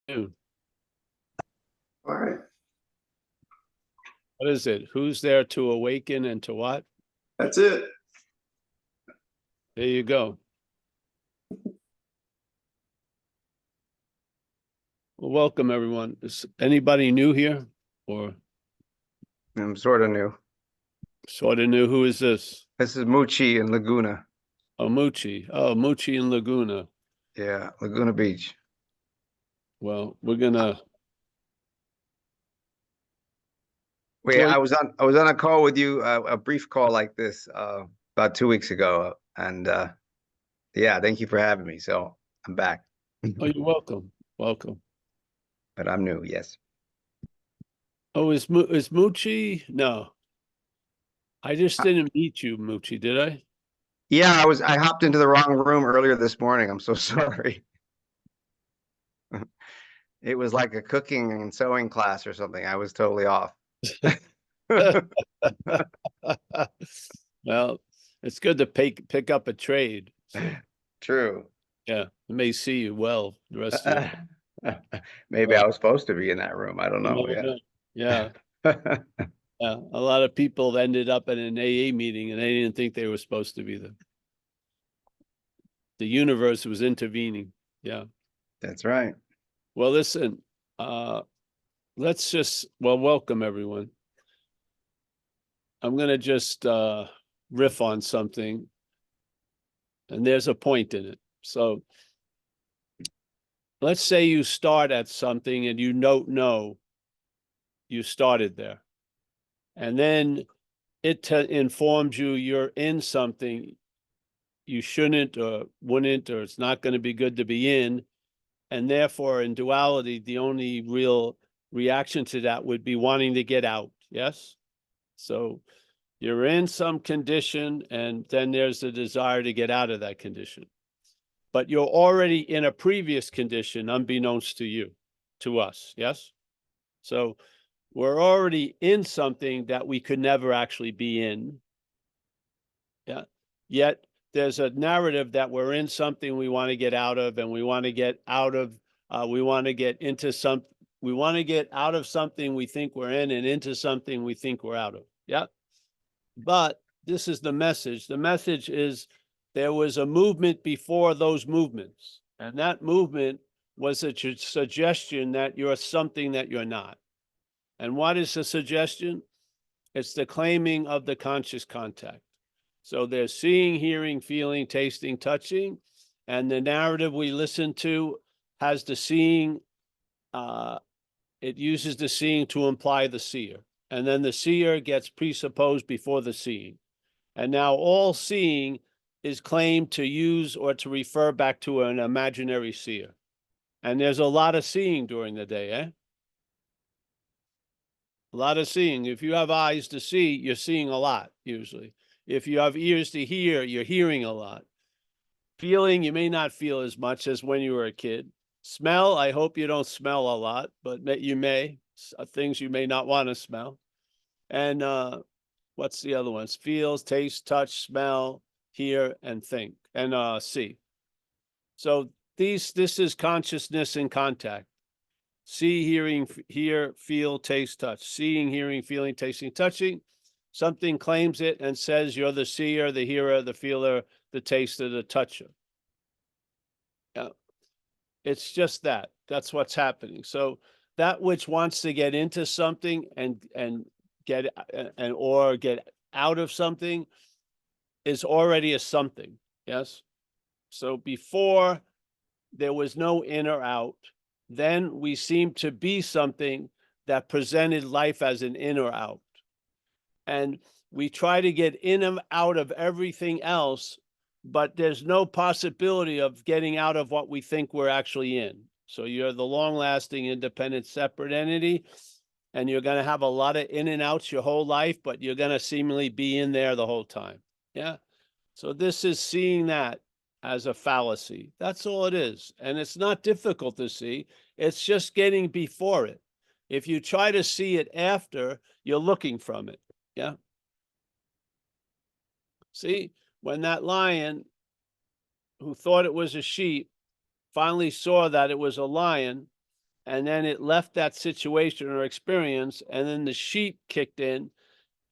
All right, What is it? Who's there to awaken and to what? that's it. There you go. Well, welcome everyone. Is anybody new here or I'm sort of new. sort of new? Who is this? This is Mucci in Laguna. Oh, Mucci. Oh, Mucci in Laguna. Yeah, Laguna Beach. Well, we're gonna Wait, join. I was on a call with you, a brief call like this, about 2 weeks ago, and yeah, thank you for having me. So I'm back, Oh, you're welcome. Welcome. but I'm new. Yes. Oh, is Mucci? No, I just Uh, didn't meet you, Mucci, did I? Yeah, I hopped into the wrong room earlier this morning. I'm so sorry. It was like a cooking and sewing class or something. I was totally off. Well, it's good to pick up a trade. So True. yeah, I may see you well the rest of your Maybe life. I was supposed to be in that room. I don't You know. never know. Yeah. Yeah. Yeah, a lot of people ended up at an AA meeting and they didn't think they were supposed to be there. The universe was intervening. Yeah. That's right. Well, listen, let's welcome everyone. I'm gonna just riff on something, and there's a point in it. So let's say you start at something and you don't know you started there. And then it informs you you're in something you shouldn't or wouldn't, or it's not going to be good to be in. And therefore, in duality, the only real reaction to that would be wanting to get out. Yes. So you're in some condition, and then there's a desire to get out of that condition. But you're already in a previous condition, unbeknownst to you, to us. Yes. So we're already in something that we could never actually be in. Yeah. Yet there's a narrative that we're in something we want to get out of, and we want to get out of, we want to get into we want to get out of something we think we're in and into something we think we're out of. Yeah. But this is the message. The message is there was a movement before those movements, and that movement was a suggestion that you're something that you're not. And what is the suggestion? It's the claiming of the conscious contact. So there's seeing, hearing, feeling, tasting, touching, and the narrative we listen to has the seeing. It uses the seeing to imply the seer, and then the seer gets presupposed before the seeing, and now all seeing is claimed to use or to refer back to an imaginary seer. And there's a lot of seeing during the day, eh? A lot of seeing. If you have eyes to see, you're seeing a lot, usually. If you have ears to hear, you're hearing a lot. Feeling, you may not feel as much as when you were a kid. Smell, I hope you don't smell a lot, but you may. Things you may not want to smell. And what's the other ones? Feels, taste, touch, smell, hear, and think, and see. So this is consciousness in contact. See, hearing, hear, feel, taste, touch. Seeing, hearing, feeling, tasting, touching. Something claims it and says you're the seer, the hearer, the feeler, the taster, the toucher. Yeah. It's just that. That's what's happening. So that which wants to get into something and get or get out of something is already a something. Yes. So before there was no in or out, then we seemed to be something that presented life as an in or out. And we try to get in and out of everything else, but there's no possibility of getting out of what we think we're actually in. So you're the long-lasting, independent, separate entity, and you're going to have a lot of in and outs your whole life, but you're going to seemingly be in there the whole time. Yeah. So this is seeing that as a fallacy. That's all it is. And it's not difficult to see. It's just getting before it. If you try to see it after, you're looking from it. Yeah. See, when that lion who thought it was a sheep finally saw that it was a lion, and then it left that situation or experience, and then the sheep kicked in,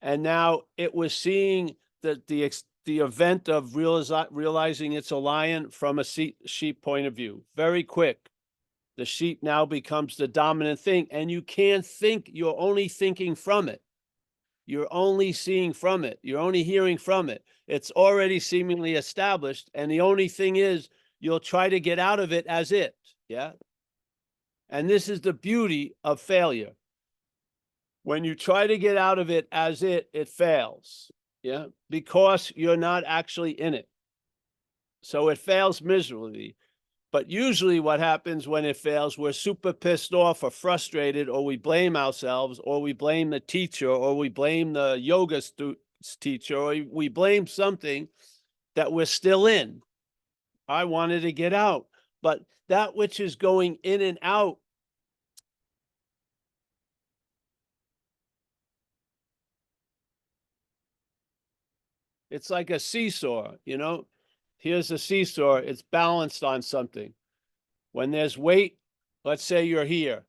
and now it was seeing the event of realizing it's a lion from a sheep point of view. Very quick. The sheep now becomes the dominant thing, and you can't think, you're only thinking from it. You're only seeing from it. You're only hearing from it. It's already seemingly established, and the only thing is you'll try to get out of it as it, yeah? And this is the beauty of failure. When you try to get out of it as it fails, yeah? Because you're not actually in it. So it fails miserably. But usually what happens when it fails, we're super pissed off or frustrated, or we blame ourselves, or we blame the teacher, or we blame the yoga teacher, or we blame something that we're still in. I wanted to get out. But that which is going in and out, it's like a seesaw, you know? Here's a seesaw, it's balanced on something. When there's weight, let's say you're here,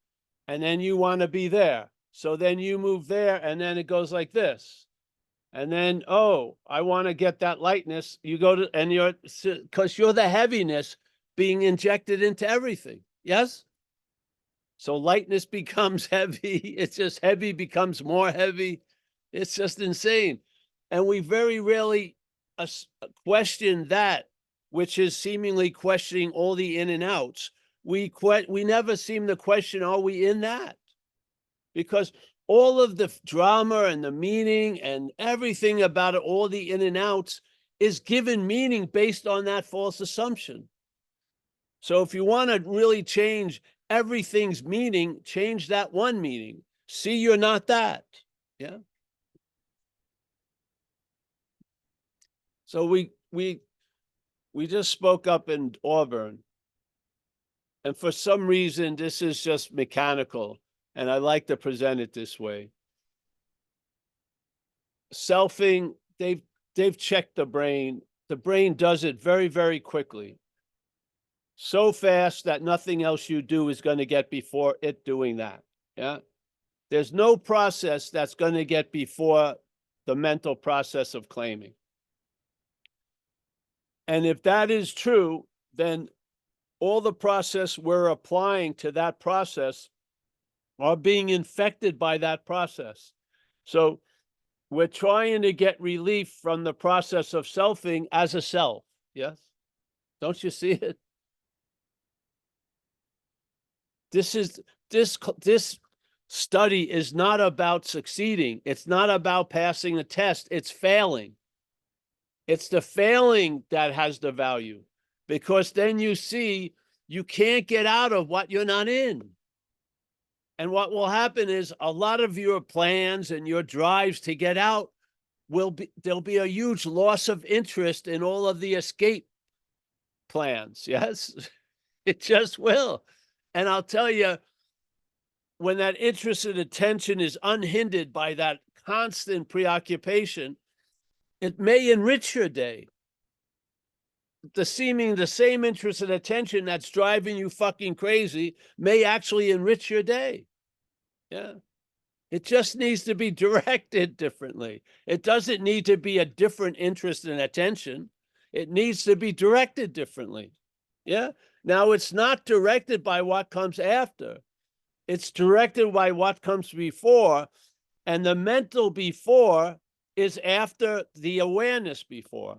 and then you want to be there. So then you move there, and then it goes like this. And then, oh, I want to get that lightness. You go to, and because you're the heaviness being injected into everything. Yes? So lightness becomes heavy. It's just heavy becomes more heavy. It's just insane. And we very rarely question that, which is seemingly questioning all the in and outs. We never seem to question, are we in that? Because all of the drama and the meaning and everything about it, all the in and outs, is given meaning based on that false assumption. So if you want to really change everything's meaning, change that one meaning. See, you're not that. Yeah. So we just spoke up in Auburn. And for some reason, this is just mechanical, and I like to present it this way. Selfing, they've checked the brain. The brain does it very, very quickly. So fast that nothing else you do is going to get before it doing that. Yeah. There's no process that's going to get before the mental process of claiming. And if that is true, then all the process we're applying to that process are being infected by that process. So we're trying to get relief from the process of selfing as a self. Yes? Don't you see it? This study is not about succeeding. It's not about passing the test. It's failing. It's the failing that has the value, because then you see you can't get out of what you're not in. And what will happen is a lot of your plans and your drives to get out there'll be a huge loss of interest in all of the escape plans. Yes, it just will. And I'll tell you, when that interest and attention is unhindered by that constant preoccupation, it may enrich your day. The same interest and attention that's driving you fucking crazy may actually enrich your day. Yeah. It just needs to be directed differently. It doesn't need to be a different interest and attention. It needs to be directed differently. Yeah. Now, it's not directed by what comes after. It's directed by what comes before. And the mental before is after the awareness before.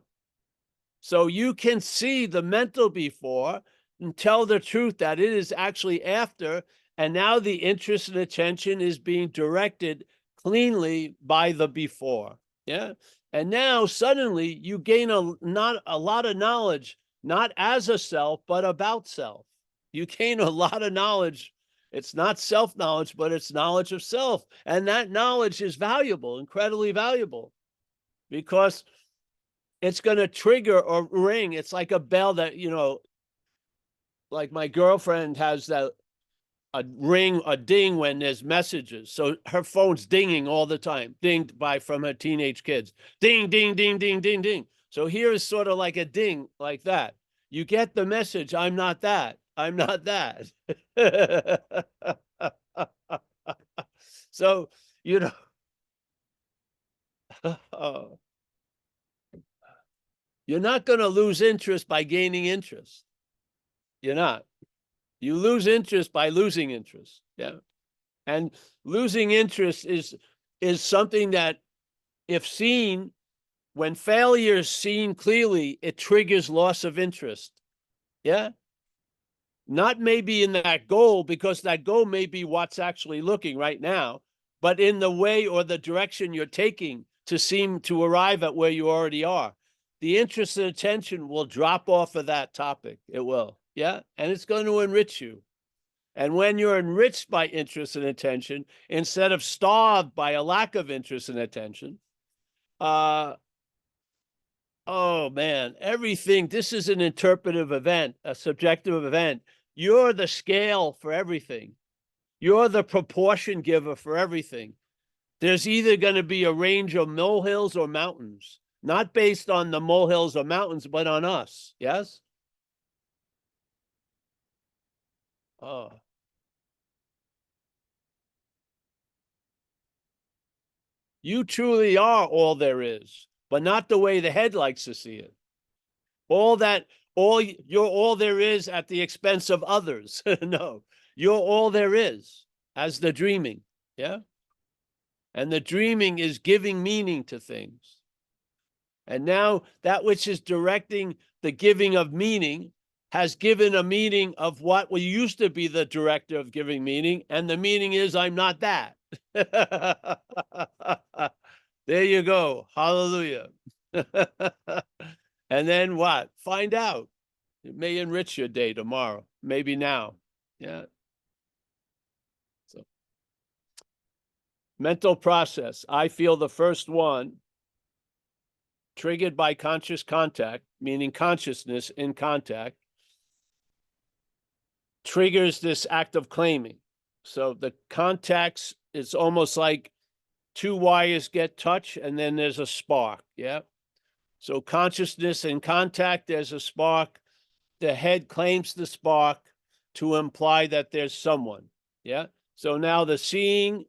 So you can see the mental before and tell the truth that it is actually after. And now the interest and attention is being directed cleanly by the before. Yeah. And now suddenly you gain a lot of knowledge, not as a self, but about self. You gain a lot of knowledge. It's not self-knowledge, but it's knowledge of self. And that knowledge is valuable, incredibly valuable, because it's going to trigger or ring. It's like a bell that, like my girlfriend has a ring, a ding when there's messages. So her phone's dinging all the time, dinged from her teenage kids. Ding, ding, ding, ding, ding, ding. So here is sort of like a ding like that. You get the message, I'm not that. I'm not that. So, you know, you're not going to lose interest by gaining interest. You're not. You lose interest by losing interest. Yeah. And losing interest is something that, if seen, when failure is seen clearly, it triggers loss of interest. Yeah. Not maybe in that goal, because that goal may be what's actually looking right now, but in the way or the direction you're taking to seem to arrive at where you already are. The interest and attention will drop off of that topic. It will. Yeah. And it's going to enrich you. And when you're enriched by interest and attention, instead of starved by a lack of interest and attention, oh man, everything, this is an interpretive event, a subjective event. You're the scale for everything. You're the proportion giver for everything. There's either going to be a range of molehills or mountains, not based on the molehills or mountains, but on us. Yes? Oh. You truly are all there is, but not the way the head likes to see it. You're all there is at the expense of others. No, you're all there is as the dreaming. Yeah. And the dreaming is giving meaning to things. And now that which is directing the giving of meaning has given a meaning of what we used to be the director of giving meaning. And the meaning is, I'm not that. There you go. Hallelujah. And then what? Find out. It may enrich your day tomorrow, maybe now. Yeah. So, mental process. I feel the first one, triggered by conscious contact, meaning consciousness in contact, triggers this act of claiming. So the contacts, it's almost like two wires get touched and then there's a spark. Yeah. So consciousness in contact, there's a spark. The head claims the spark to imply that there's someone. Yeah. So now the seeing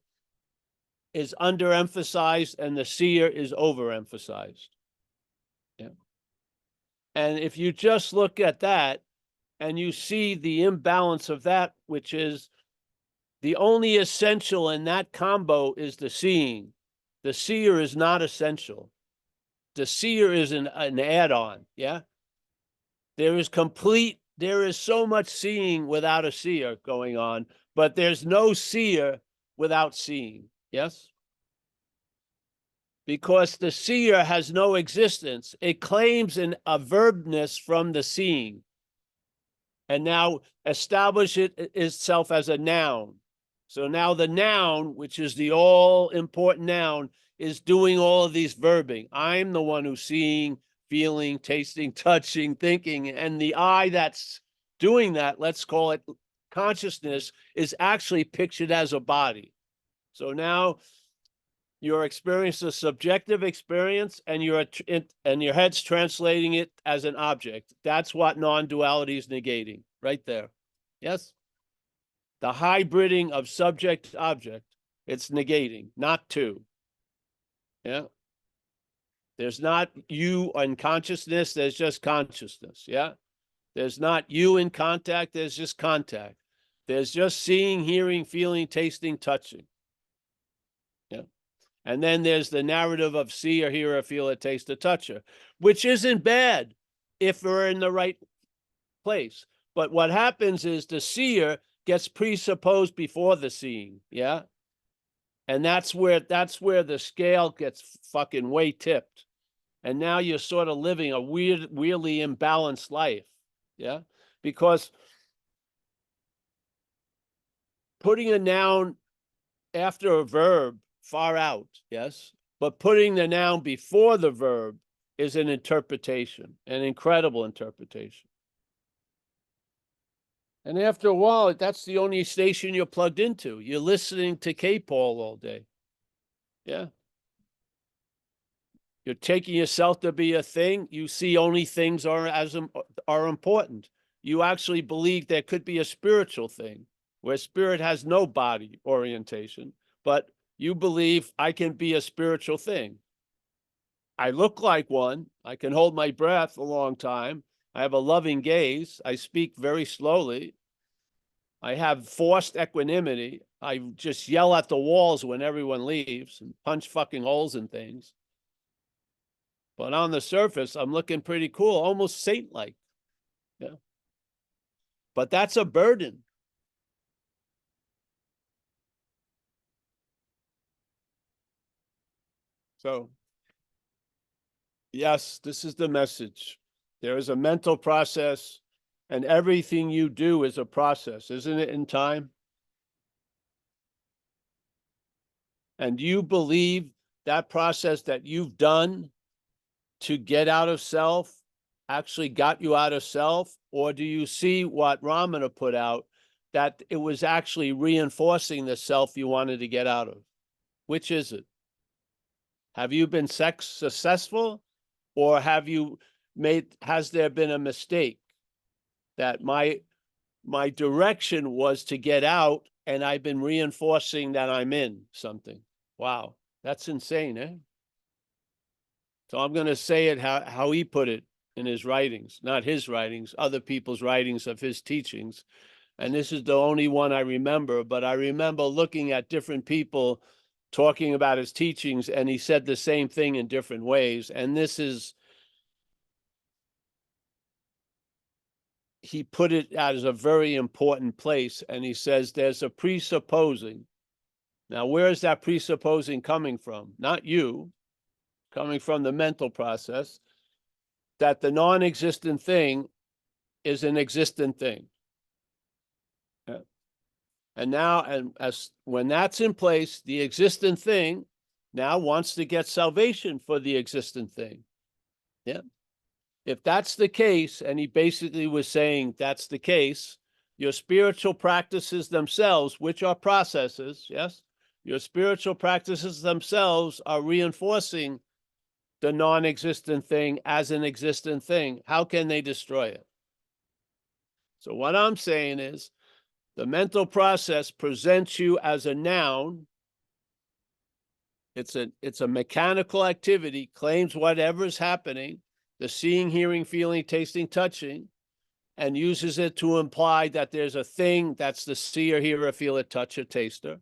is underemphasized and the seer is overemphasized. Yeah. And if you just look at that and you see the imbalance of that, which is the only essential in that combo is the seeing. The seer is not essential. The seer is an add-on. Yeah. There is so much seeing without a seer going on, but there's no seer without seeing. Yes? Because the seer has no existence. It claims a verbness from the seeing. And now establish it itself as a noun. So now the noun, which is the all-important noun, is doing all of these verbing. I'm the one who's seeing, feeling, tasting, touching, thinking, and the I that's doing that, let's call it consciousness, is actually pictured as a body. So now your experience is a subjective experience, and your head's translating it as an object. That's what non-duality is negating, right there. Yes? The hybriding of subject to object, it's negating, not two. Yeah? There's not you in consciousness, there's just consciousness. Yeah? There's not you in contact, there's just contact. There's just seeing, hearing, feeling, tasting, touching. Yeah. And then there's the narrative of see or hear or feel or taste or touch her, which isn't bad if we're in the right place. But what happens is the seer gets presupposed before the seeing. Yeah. And that's where the scale gets fucking way tipped. And now you're sort of living a weirdly imbalanced life. Yeah. Because putting a noun after a verb, far out, yes, but putting the noun before the verb is an interpretation, an incredible interpretation. And after a while, that's the only station you're plugged into. You're listening to K-Paul all day. Yeah. You're taking yourself to be a thing. You see only things are important. you actually believe there could be a spiritual thing where spirit has no body orientation, but you believe I can be a spiritual thing. I look like one. I can hold my breath a long time. I have a loving gaze. I speak very slowly. I have forced equanimity. I just yell at the walls when everyone leaves and punch fucking holes in things. But on the surface, I'm looking pretty cool, almost saint-like. Yeah. But that's a burden. So, yes, this is the message. There is a mental process, and everything you do is a process, isn't it, in time? And you believe that process that you've done to get out of self actually got you out of self? Or do you see what Ramana put out, that it was actually reinforcing the self you wanted to get out of? Which is it? Have you been successful, or has there been a mistake that my direction was to get out and I've been reinforcing that I'm in something? Wow, that's insane, eh? So I'm going to say it how he put it in his writings, not his writings, other people's writings of his teachings. And this is the only one I remember, but I remember looking at different people talking about his teachings, and he said the same thing in different ways. And he put it as a very important place. And he says there's a presupposing. Now, where is that presupposing coming from? Not you, coming from the mental process, that the non-existent thing is an existent thing. Yeah. And now, when that's in place, the existent thing now wants to get salvation for the existent thing. Yeah. If that's the case, and he basically was saying that's the case, your spiritual practices themselves, which are processes, yes, your spiritual practices themselves are reinforcing the non-existent thing as an existent thing. How can they destroy it? So what I'm saying is, the mental process presents you as a noun. It's a mechanical activity, claims whatever's happening, the seeing, hearing, feeling, tasting, touching, and uses it to imply that there's a thing that's the seer, hearer, feeler, toucher, taster.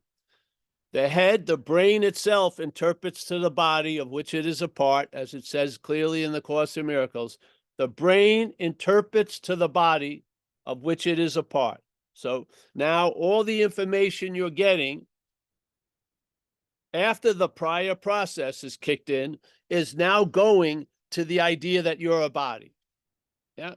The head, the brain itself, interprets to the body of which it is a part, as it says clearly in the Course in Miracles. The brain interprets to the body of which it is a part. So now all the information you're getting after the prior process is kicked in is now going to the idea that you're a body. Yeah.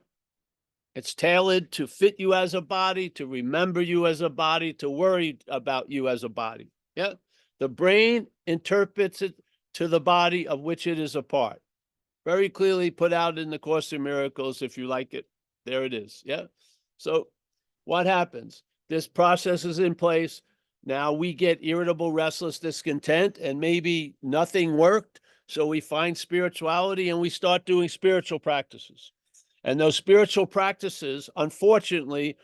It's tailored to fit you as a body, to remember you as a body, to worry about you as a body. Yeah. The brain interprets it to the body of which it is a part. Very clearly put out in the Course in Miracles. If you like it, there it is. Yeah. So what happens? This process is in place. Now we get irritable, restless, discontent, and maybe nothing worked. So we find spirituality and we start doing spiritual practices. And those spiritual practices, unfortunately,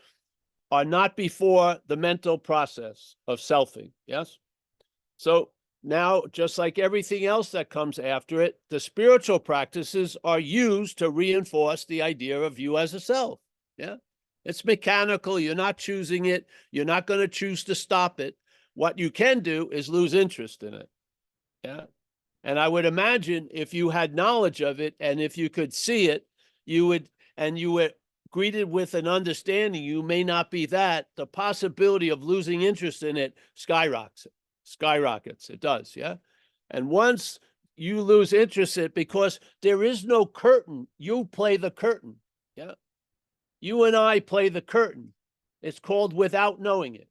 are not before the mental process of selfing. Yes? So now, just like everything else that comes after it, the spiritual practices are used to reinforce the idea of you as a self. Yeah? It's mechanical. You're not choosing it. You're not going to choose to stop it. What you can do is lose interest in it. Yeah. And I would imagine if you had knowledge of it and if you could see it, you were greeted with an understanding, you may not be that, the possibility of losing interest in it skyrockets. It does. Yeah. And once you lose interest in it, because there is no curtain, you play the curtain. Yeah. You and I play the curtain. It's called without knowing it.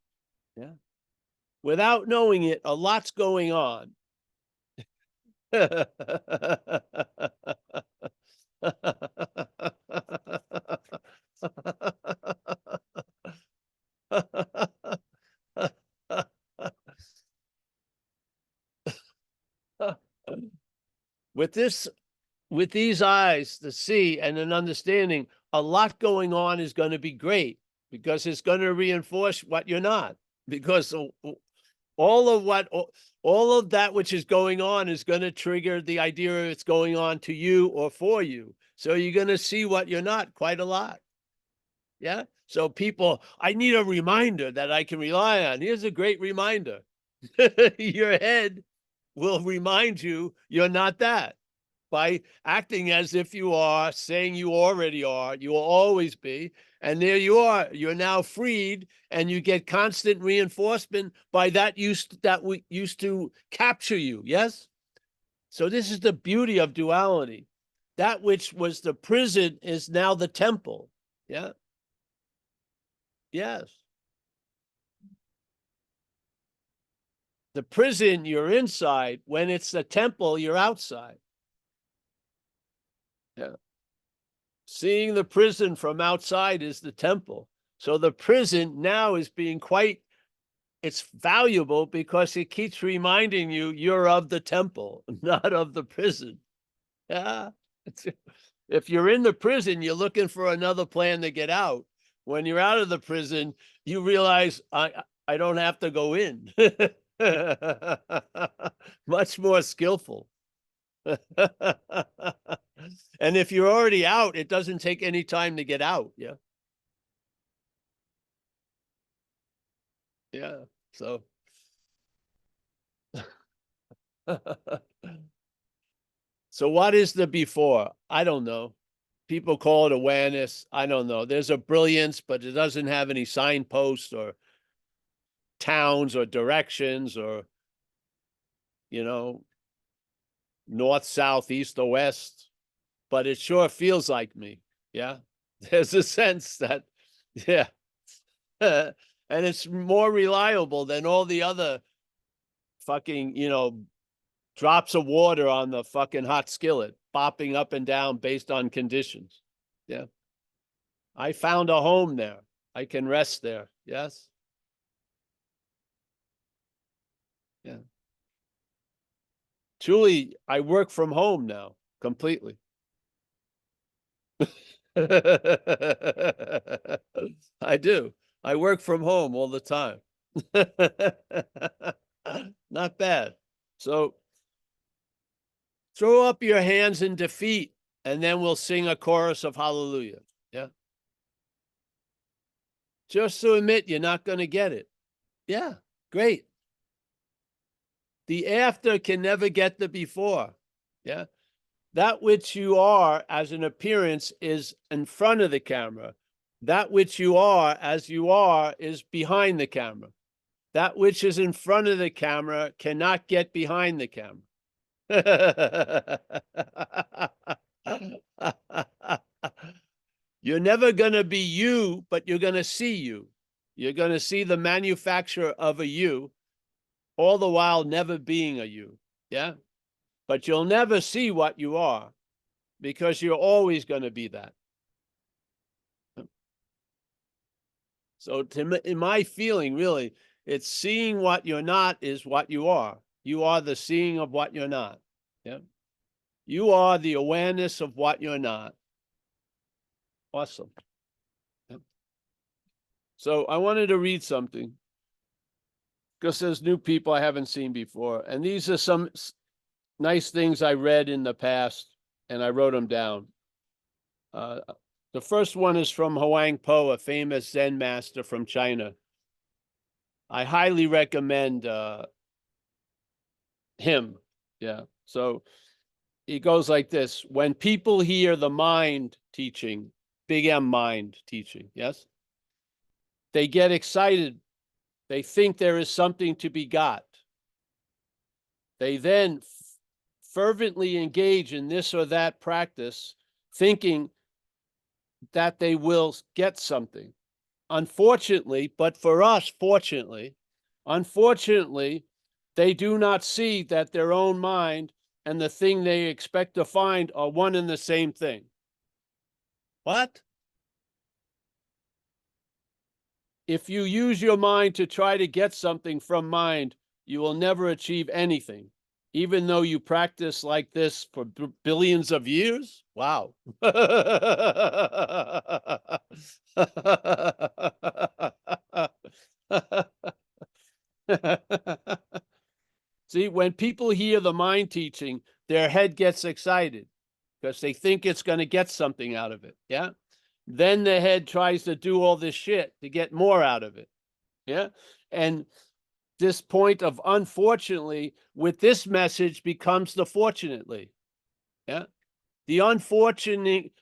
Yeah. Without knowing it, a lot's going on. With these eyes to see and an understanding, a lot going on is going to be great because it's going to reinforce what you're not. Because all of that which is going on is going to trigger the idea of it's going on to you or for you. So you're going to see what you're not quite a lot. Yeah. So people, I need a reminder that I can rely on. Here's a great reminder. Your head will remind you you're not that by acting as if you are, saying you already are, you will always be. And there you are. You're now freed, and you get constant reinforcement by that used to capture you. Yes. So this is the beauty of duality. That which was the prison is now the temple. Yeah. Yes. The prison, you're inside. When it's the temple, you're outside. Yeah. Seeing the prison from outside is the temple. So the prison now is being it's valuable because it keeps reminding you you're of the temple, not of the prison. Yeah. If you're in the prison, you're looking for another plan to get out. When you're out of the prison, you realize I don't have to go in. Much more skillful. And if you're already out, it doesn't take any time to get out. Yeah. Yeah. So so what is the before? I don't know. People call it awareness. I don't know. There's a brilliance, but it doesn't have any signposts or towns or directions or, north, south, east, or west. But it sure feels like me. Yeah. There's a sense that, yeah. And it's more reliable than all the other fucking, drops of water on the fucking hot skillet, bopping up and down based on conditions. Yeah. I found a home there. I can rest there. Yes. Yeah. Truly, I work from home now completely. I do. I work from home all the time. Not bad. So throw up your hands in defeat, and then we'll sing a chorus of hallelujah. Yeah. Just to admit you're not going to get it. Yeah. Great. The after can never get the before. Yeah. That which you are as an appearance is in front of the camera. That which you are as you are is behind the camera. That which is in front of the camera cannot get behind the camera. You're never going to be you, but you're going to see you. You're going to see the manufacture of a you, all the while never being a you. Yeah. But you'll never see what you are because you're always going to be that. So in my feeling, really, it's seeing what you're not is what you are. You are the seeing of what you're not. Yeah. You are the awareness of what you're not. Awesome. Yeah. So I wanted to read something because there's new people I haven't seen before. And these are some nice things I read in the past, and I wrote them down. The first one is from Huang Po, a famous Zen master from China. I highly recommend him. Yeah. So he goes like this. When people hear the mind teaching, big M mind teaching, yes, they get excited. They think there is something to be got. They then fervently engage in this or that practice, thinking that they will get something. Unfortunately, but for us, fortunately, unfortunately, they do not see that their own mind and the thing they expect to find are one and the same thing. What? If you use your mind to try to get something from mind, you will never achieve anything, even though you practice like this for billions of years? Wow. See, when people hear the mind teaching, their head gets excited because they think it's going to get something out of it. Yeah. Then the head tries to do all this shit to get more out of it. Yeah. And this point of unfortunately with this message becomes the fortunately. Yeah. The unfortunately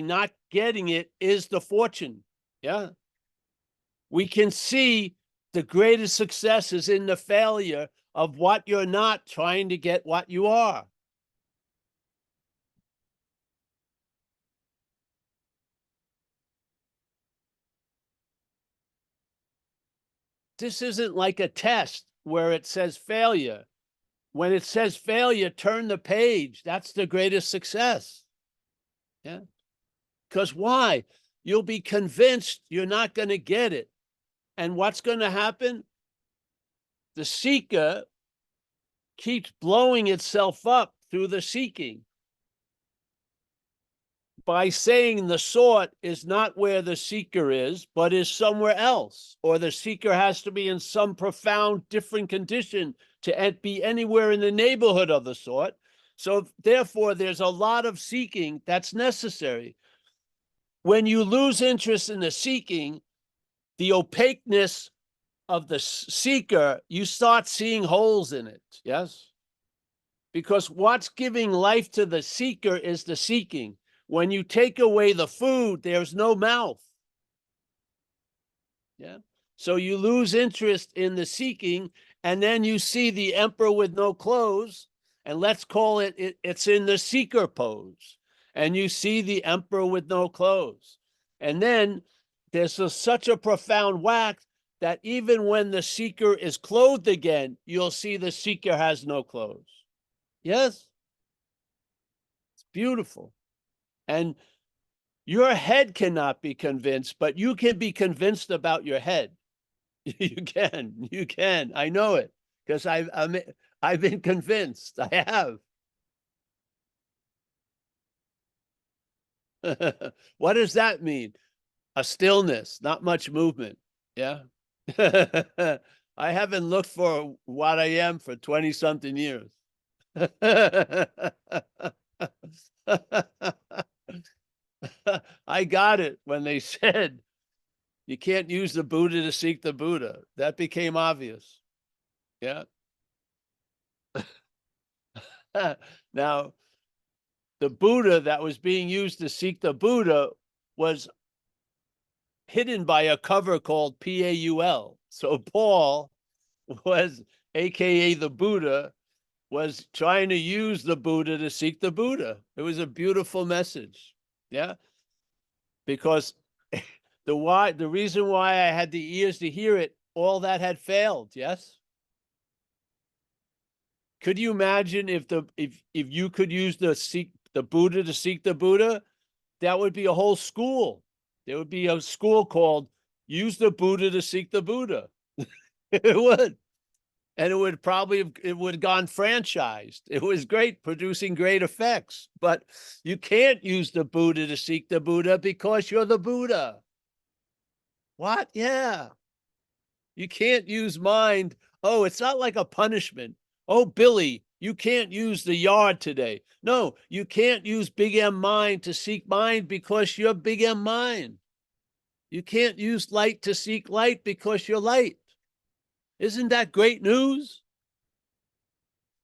not getting it is the fortune. Yeah. We can see the greatest success is in the failure of what you're not trying to get what you are. This isn't like a test where it says failure. When it says failure, turn the page. That's the greatest success. Yeah. Because why? You'll be convinced you're not going to get it. And what's going to happen? The seeker keeps blowing itself up through the seeking by saying the sought is not where the seeker is, but is somewhere else, or the seeker has to be in some profound different condition to be anywhere in the neighborhood of the sought. So therefore, there's a lot of seeking that's necessary. When you lose interest in the seeking, the opaqueness of the seeker, you start seeing holes in it. Yes? Because what's giving life to the seeker is the seeking. When you take away the food, there's no mouth. Yeah. So you lose interest in the seeking, and then you see the emperor with no clothes, and let's call it's in the seeker pose. And you see the emperor with no clothes. And then there's such a profound whack that even when the seeker is clothed again, you'll see the seeker has no clothes. Yes? It's beautiful. And your head cannot be convinced, but you can be convinced about your head. You can. I know it because I've been convinced. I have. What does that mean? A stillness, not much movement. Yeah. I haven't looked for what I am for 20 something years. I got it when they said you can't use the Buddha to seek the Buddha. That became obvious. Yeah. Now, the Buddha that was being used to seek the Buddha was hidden by a cover called Paul. So Paul was, AKA the Buddha, was trying to use the Buddha to seek the Buddha. It was a beautiful message. Yeah. Because the reason why I had the ears to hear it, all that had failed. Yes. Could you imagine if you could use the Buddha to seek the Buddha? That would be a whole school. There would be a school called Use the Buddha to Seek the Buddha. It would. And it would have gone franchised. It was great, producing great effects. But you can't use the Buddha to seek the Buddha because you're the Buddha. What? Yeah. You can't use mind. Oh, it's not like a punishment. Oh, Billy, you can't use the yard today. No, you can't use Big M mind to seek mind because you're Big M mind. You can't use light to seek light because you're light. Isn't that great news?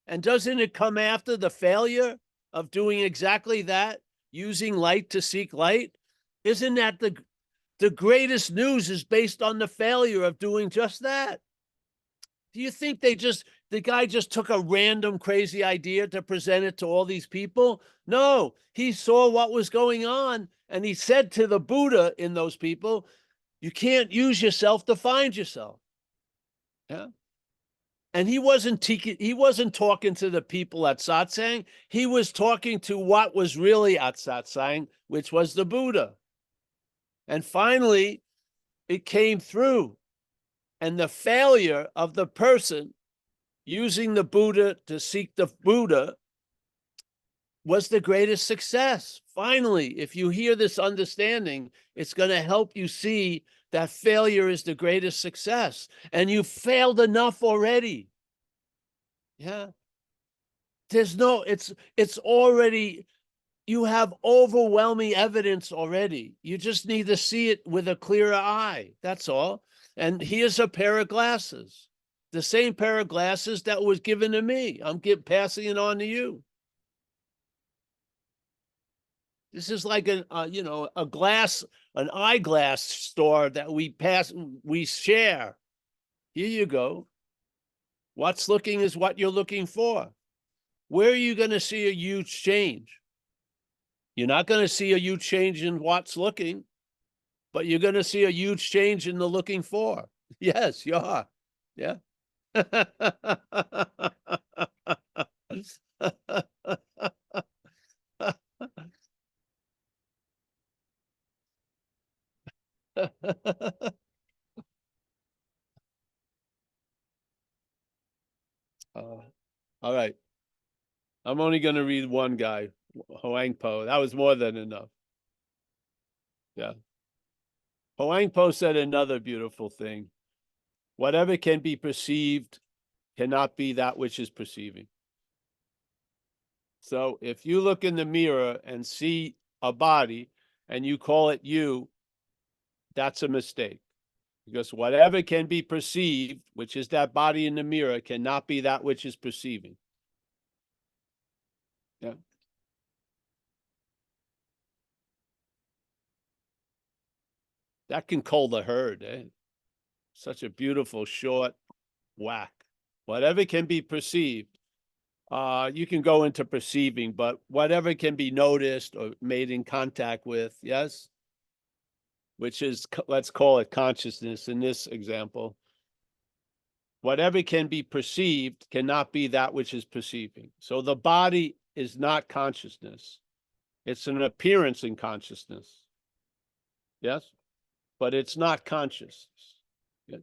And doesn't it come after the failure of doing exactly that, using light to seek light? Isn't that the greatest news is based on the failure of doing just that? Do you think the guy just took a random crazy idea to present it to all these people? No, he saw what was going on and he said to the Buddha in those people, you can't use yourself to find yourself. Yeah. And he wasn't talking to the people at satsang. He was talking to what was really at satsang, which was the Buddha. And finally, it came through. And the failure of the person using the Buddha to seek the Buddha was the greatest success. Finally, if you hear this understanding, it's going to help you see that failure is the greatest success. And you failed enough already. Yeah. There's no, it's already, you have overwhelming evidence already. You just need to see it with a clearer eye. That's all. And here's a pair of glasses, the same pair of glasses that was given to me. I'm passing it on to you. This is like an, an eyeglass store that we share. Here you go. What's looking is what you're looking for. Where are you going to see a huge change? You're not going to see a huge change in what's looking, but you're going to see a huge change in the looking for. Yes, you are. Yeah. All right. I'm only going to read one guy, Hoang Po. That was more than enough. Yeah. Hoang Po said another beautiful thing. Whatever can be perceived cannot be that which is perceiving. So if you look in the mirror and see a body and you call it you, that's a mistake. Because whatever can be perceived, which is that body in the mirror, cannot be that which is perceiving. Yeah. That can cull the herd, eh? Such a beautiful short whack. Whatever can be perceived, you can go into perceiving, but whatever can be noticed or made in contact with, yes? Which is, let's call it consciousness in this example. Whatever can be perceived cannot be that which is perceiving. So the body is not consciousness. It's an appearance in consciousness. Yes? But it's not consciousness.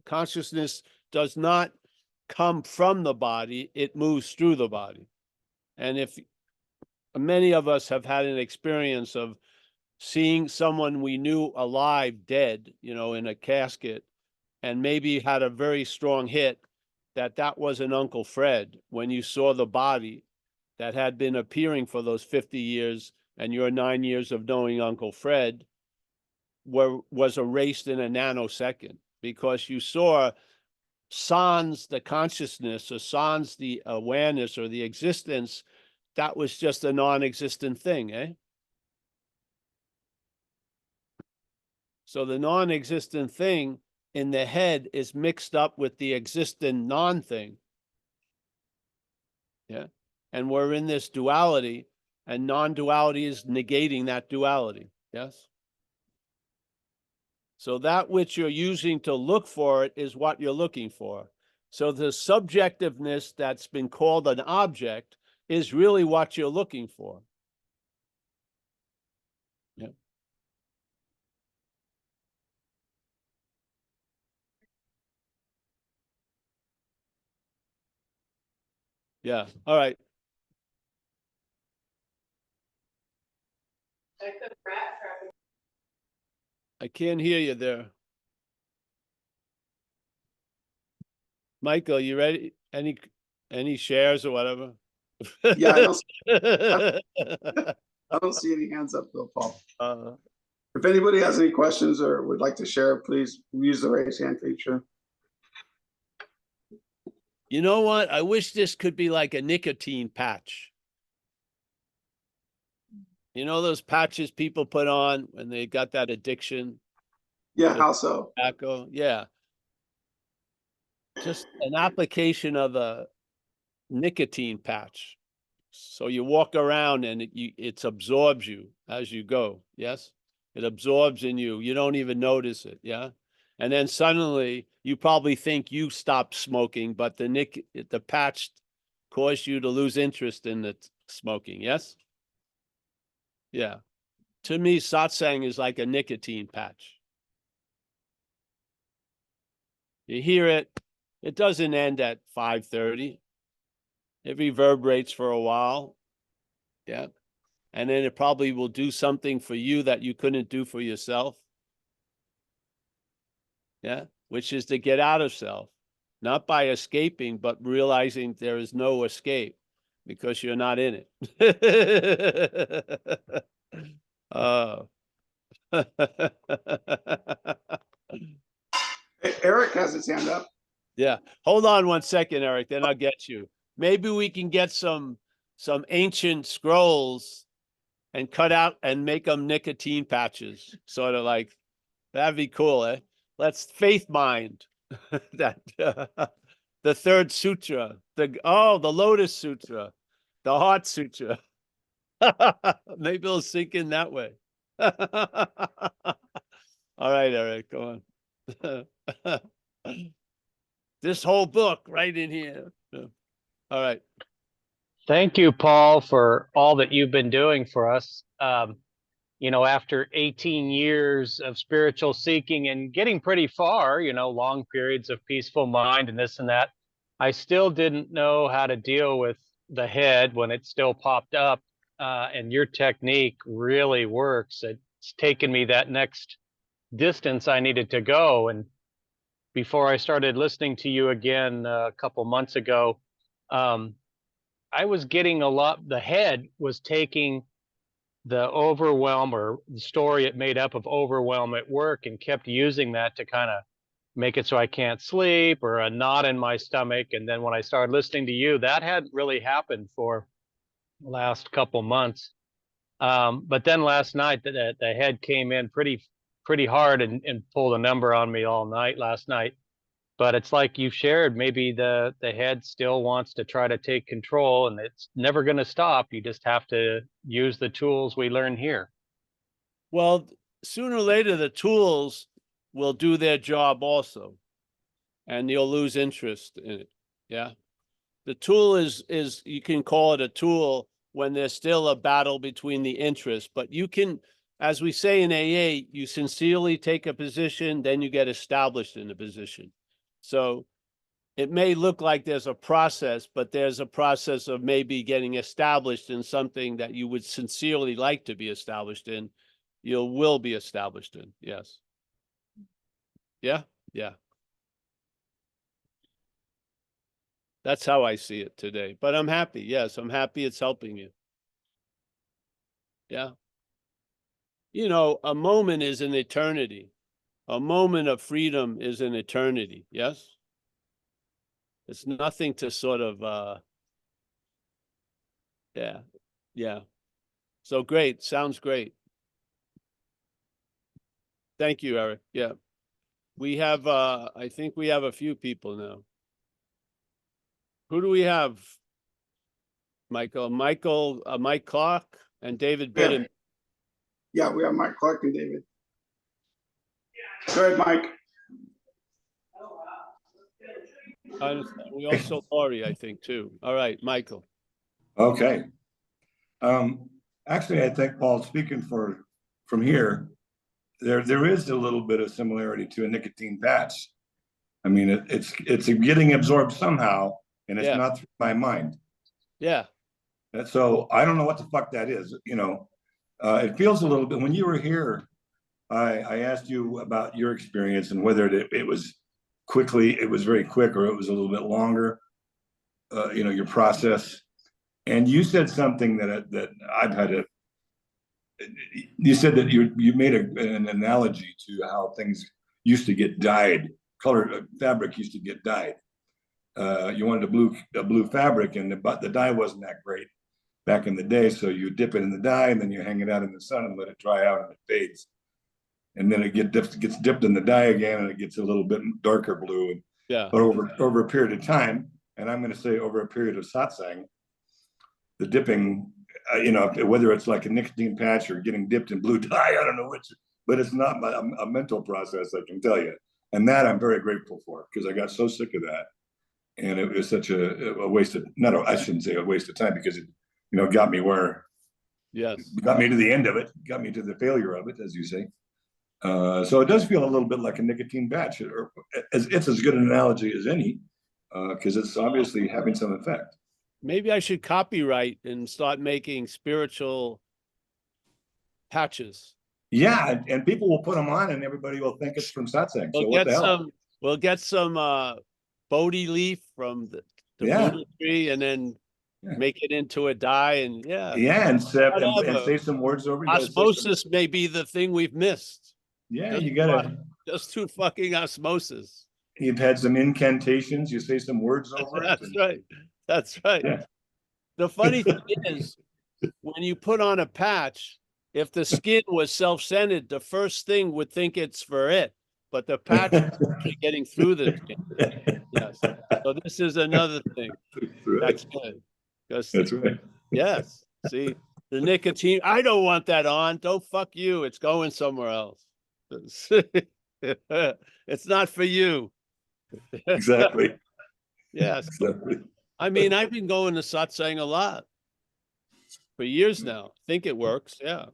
Consciousness does not come from the body, it moves through the body. And if many of us have had an experience of seeing someone we knew alive dead, in a casket, and maybe had a very strong hit that wasn't Uncle Fred when you saw the body that had been appearing for those 50 years and your 9 years of knowing Uncle Fred was erased in a nanosecond because you saw sans the consciousness or sans the awareness or the existence, that was just a non-existent thing, eh? So the non-existent thing in the head is mixed up with the existent non-thing. Yeah. And we're in this duality, and non-duality is negating that duality. Yes. So that which you're using to look for it is what you're looking for. So the subjectiveness that's been called an object is really what you're looking for. Yeah. Yeah. All right. I can't hear you there. Michael, you ready? Any shares or whatever? Yeah, I don't see any hands up though, Paul. If anybody has any questions or would like to share, please use the raise hand feature. You know what? I wish this could be like a nicotine patch. You know those patches people put on when they got that addiction? Yeah, how so? Tobacco? Yeah. Just an application of a nicotine patch. So you walk around and it absorbs you as you go. Yes. It absorbs in you. You don't even notice it. Yeah. And then suddenly you probably think you stopped smoking, but the patch caused you to lose interest in the smoking. Yes. Yeah. To me, satsang is like a nicotine patch. You hear it. It doesn't end at 5:30. It reverberates for a while. Yeah. And then it probably will do something for you that you couldn't do for yourself. Yeah. Which is to get out of self, not by escaping, but realizing there is no escape because you're not in it. uh, Eric has his hand up. yeah. Hold on 1 second, Eric, then I'll get you. Maybe we can get some ancient scrolls and cut out and make them nicotine patches. Sort of like, that'd be cool, eh? Let's faith mind that the third sutra, the Lotus Sutra, the Heart Sutra. Maybe it'll sink in that way. All right, Eric, go on. This whole book right in here. All right. Thank you, Paul, for all that you've been doing for us. You know, after 18 years of spiritual seeking and getting pretty far, you know, long periods of peaceful mind and this and that, I still didn't know how to deal with the head when it still popped up. And your technique really works. It's taken me that next distance I needed to go. And before I started listening to you again a couple months ago, I was getting the head was taking the overwhelm or the story it made up of overwhelm at work and kept using that to kind of make it so I can't sleep or a knot in my stomach. And then when I started listening to you, that hadn't really happened for the last couple months. But then last night, the head came in pretty hard and pulled a number on me all night last night. But it's like you shared, maybe the head still wants to try to take control and it's never going to stop. You just have to use the tools we learn here. Well, sooner or later, the tools will do their job also, and you'll lose interest in it. Yeah. The tool is you can call it a tool when there's still a battle between the interests, but you can, as we say in AA, you sincerely take a position, then you get established in a position. So it may look like there's a process, but there's a process of maybe getting established in something that you would sincerely like to be established in. You will be established in. Yes. Yeah. Yeah. That's how I see it today. But I'm happy. Yes, I'm happy it's helping you. Yeah. You know, a moment is an eternity. A moment of freedom is an eternity. Yes. It's nothing to sort of, yeah. Yeah. So great. Sounds great. Thank you, Eric. Yeah. We have, I think we have a few people now. Who do we have? Mike Clark and David Yeah. Bidden. Yeah, we have Mike Clark and David. Go ahead, Mike. We also Laurie, I think, too. All right, Michael. Okay. Actually, I think, Paul, speaking from here, there is a little bit of similarity to a nicotine patch. I mean, it's getting absorbed somehow, and it's not through my mind. Yeah. And so I don't know what the fuck that is. You know, it feels a little bit. When you were here, I asked you about your experience and whether it was very quick, or it was a little bit longer. You know, your process. And you said something that I've had to. You said that you made an analogy to how things used to get dyed. Fabric used to get dyed. You wanted a blue fabric, and the dye wasn't that great back in the day. So you dip it in the dye, and then you hang it out in the sun and let it dry out, and it fades. And then it gets dipped in the dye again, and it gets a little bit darker blue. Yeah. But over a period of time, and I'm going to say over a period of satsang, the dipping, you know, whether it's like a nicotine patch or getting dipped in blue dye, I don't know which, but it's not a mental process, I can tell you. And that I'm very grateful for, because I got so sick of that. And it was such a waste of, I shouldn't say a waste of time, because it, you know, got me got me to the end of it, got me to the failure of it, as you say. So it does feel a little bit like a nicotine patch, or it's as good an analogy as any, because it's obviously having some effect. Maybe I should copyright and start making spiritual patches. Yeah, and people will put them on and everybody will think it's from satsang. So We'll what get the hell? some, we'll get some Bodhi leaf from the Yeah. Buddha tree and then Yeah. make it into a dye and Yeah, and Whatever. say some words over. You gotta say some- osmosis may be the thing we've missed. Yeah, Just you gotta. Just too fucking osmosis. You've had some incantations. You say some words over it. That's and- right. That's right. Yeah. The funny thing is, when you put on a patch, if the skin was self-centered, the first thing would think it's for it, but the patch is actually getting through the skin. Yes. So this is another thing. That's good. 'Cause That's right. yes, see, the nicotine, I don't want that on. Don't fuck you. It's going somewhere else. It's not for you. Exactly. Yes. Exactly. I mean, I've been going to satsang a lot for years now. Think it works. Yeah.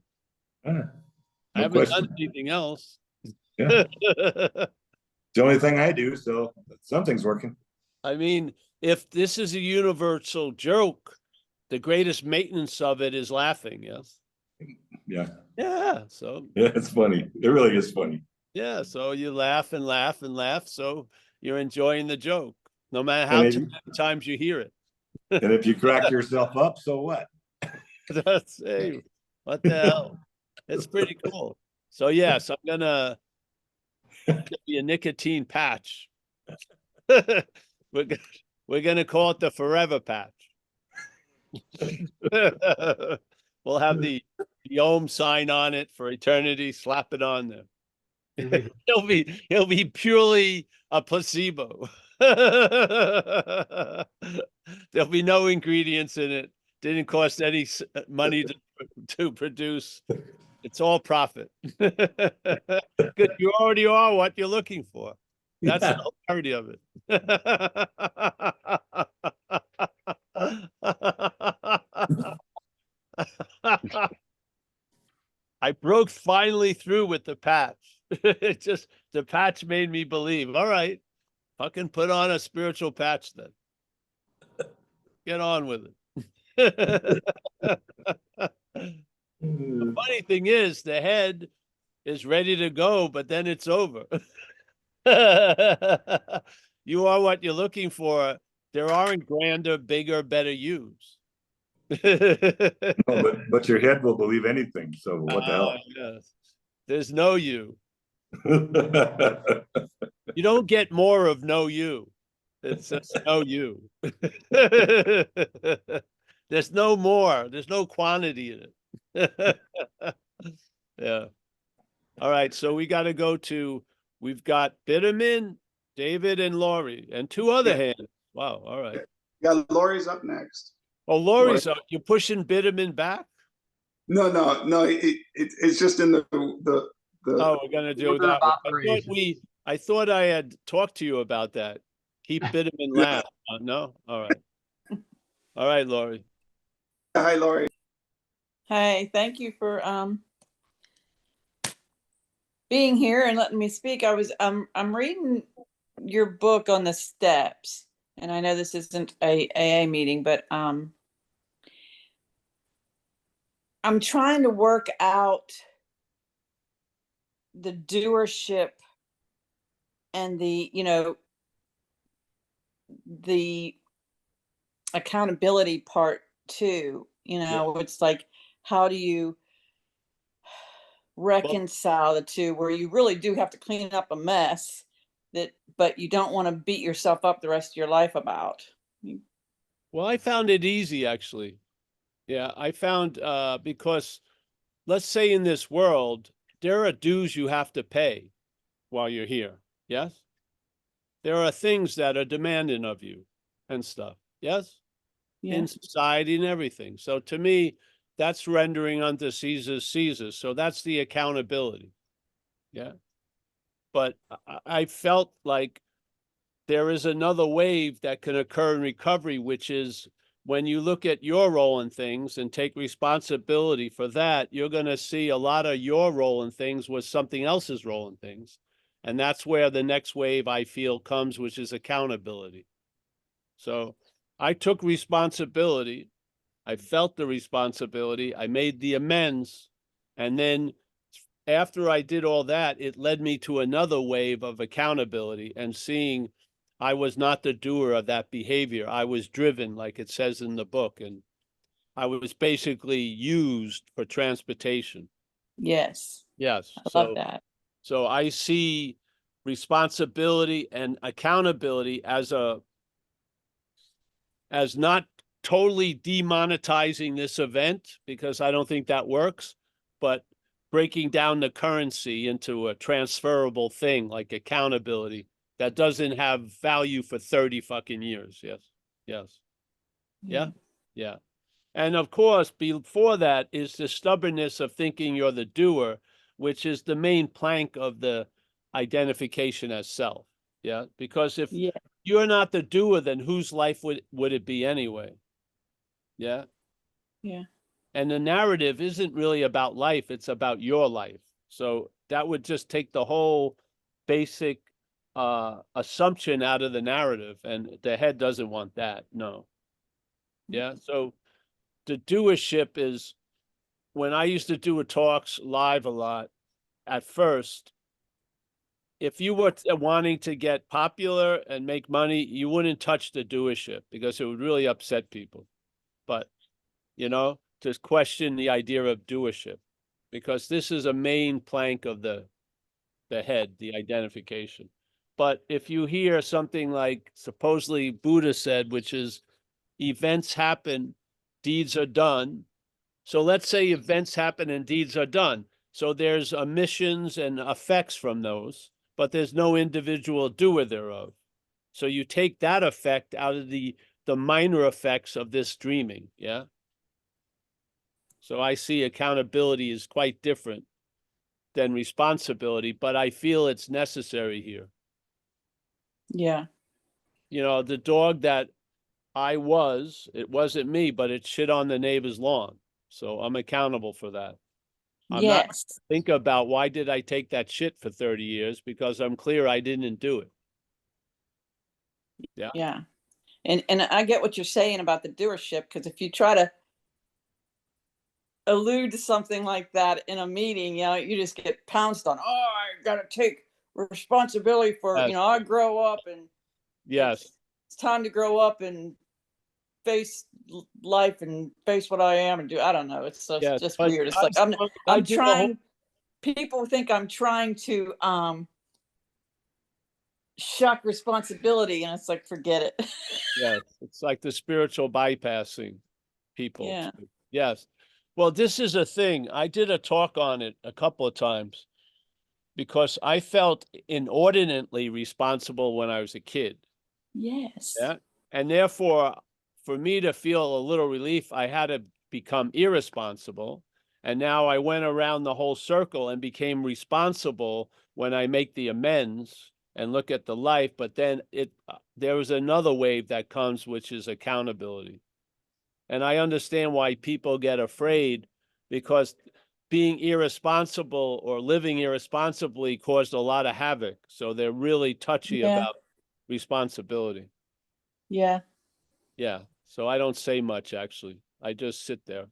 Ah, I no haven't question. done anything else. Yeah. It's the only thing I do, so something's working. I mean, if this is a universal joke, the greatest maintenance of it is laughing. Yes. Yeah. Yeah. So, Yeah, it's funny. It really is funny. yeah. So you laugh and laugh and laugh. So you're enjoying the joke, no matter And how if too you- many times you hear it. And if you crack yourself up, so what? That's, hey, what the hell? It's pretty cool. So yes, I'm gonna give you a nicotine patch. We're gonna call it the forever patch. We'll have the Om sign on it for eternity. Slap it on there. It'll be purely a placebo. There'll be no ingredients in it. Didn't cost any money to produce. It's all profit. Good, you already are what you're looking for. That's Yeah. the hilarity of it. I broke finally through with the patch. It just, the patch made me believe. All right, fucking put on a spiritual patch then. Get on with it. The funny thing is, the head is ready to go, but then it's over. You are what you're looking for. There aren't grander, bigger, better yous. No, but your head will believe anything. So what the hell? Yes. There's no you. You don't get more of no you. It's just no you. There's no more. There's no quantity in it. Yeah. All right. So we got to go to, we've got Bitterman, David, and Lori, and two other Yeah. hands. Wow. All right. Yeah, Lori's up next. Oh, Lori's, you're pushing Bitterman back? No, it's just in the Oh, we're gonna do Order of that. one. operations. I thought I had talked to you about that. Keep Bitterman last. No? All right. All right, Lori. Hi, Lori. Hey, thank you for being here and letting me speak. I'm reading your book on the steps, and I know this isn't a AA meeting, but I'm trying to work out the doership and the accountability part too. It's like, how do you reconcile the two, where you really do have to clean up a mess but you don't want to beat yourself up the rest of your life about. Well, I found it easy, actually. Yeah, I found because let's say in this world, there are dues you have to pay while you're here. Yes? There are things that are demanding of you and stuff. Yes? In society and everything. So to me, that's rendering unto Caesar Caesar. So that's the accountability. Yeah. But I felt like there is another wave that can occur in recovery, which is when you look at your role in things and take responsibility for that, you're going to see a lot of your role in things was something else's role in things. And that's where the next wave I feel comes, which is accountability. So I took responsibility. I felt the responsibility. I made the amends. And then after I did all that, it led me to another wave of accountability and seeing I was not the doer of that behavior. I was driven, like it says in the book, and I was basically used for transportation. Yes. Yes. I love that. So I see responsibility and accountability as not totally demonetizing this event, because I don't think that works, but breaking down the currency into a transferable thing like accountability that doesn't have value for 30 fucking years. Yes. Yes. Yeah. Yeah. And of course, before that is the stubbornness of thinking you're the doer, which is the main plank of the identification as self. Yeah. Because if Yeah. you're not the doer, then whose life would it be anyway? Yeah. Yeah. And the narrative isn't really about life, it's about your life. So that would just take the whole basic assumption out of the narrative, and the head doesn't want that. No. Yeah. So the doership is, when I used to do talks live a lot at first, if you were wanting to get popular and make money, you wouldn't touch the doership because it would really upset people. But, to question the idea of doership, because this is a main plank of the head, the identification. But if you hear something like supposedly Buddha said, which is events happen, deeds are done. So let's say events happen and deeds are done. So there's emissions and effects from those, but there's no individual doer thereof. So you take that effect out of the minor effects of this dreaming. Yeah. So I see accountability is quite different than responsibility, but I feel it's necessary here. Yeah. The dog that it wasn't me, but it shit on the neighbor's lawn. So I'm accountable for that. I'm not Yes. think about why did I take that shit for 30 years, because I'm clear I didn't do it. Yeah. Yeah. And I get what you're saying about the doership, because if you try to allude to something like that in a meeting, you just get pounced on. Oh, I got to take responsibility for, Yes. I grow up and Yes. it's time to grow up and face life and face what I am and do. I don't know. It's Yes. just But weird. It's I like did I'm a whole- trying. People think I'm trying to shuck responsibility, and it's like, forget it. Yes. It's like the spiritual bypassing people. Yeah. Yes. Well, this is a thing. I did a talk on it a couple of times because I felt inordinately responsible when I was a kid. Yes. Yeah. And therefore, for me to feel a little relief, I had to become irresponsible. And now I went around the whole circle and became responsible when I make the amends and look at the life. But then there was another wave that comes, which is accountability. And I understand why people get afraid, because being irresponsible or living irresponsibly caused a lot of havoc. So they're really touchy Yeah. about responsibility. Yeah. Yeah. So I don't say much, actually. I just sit there.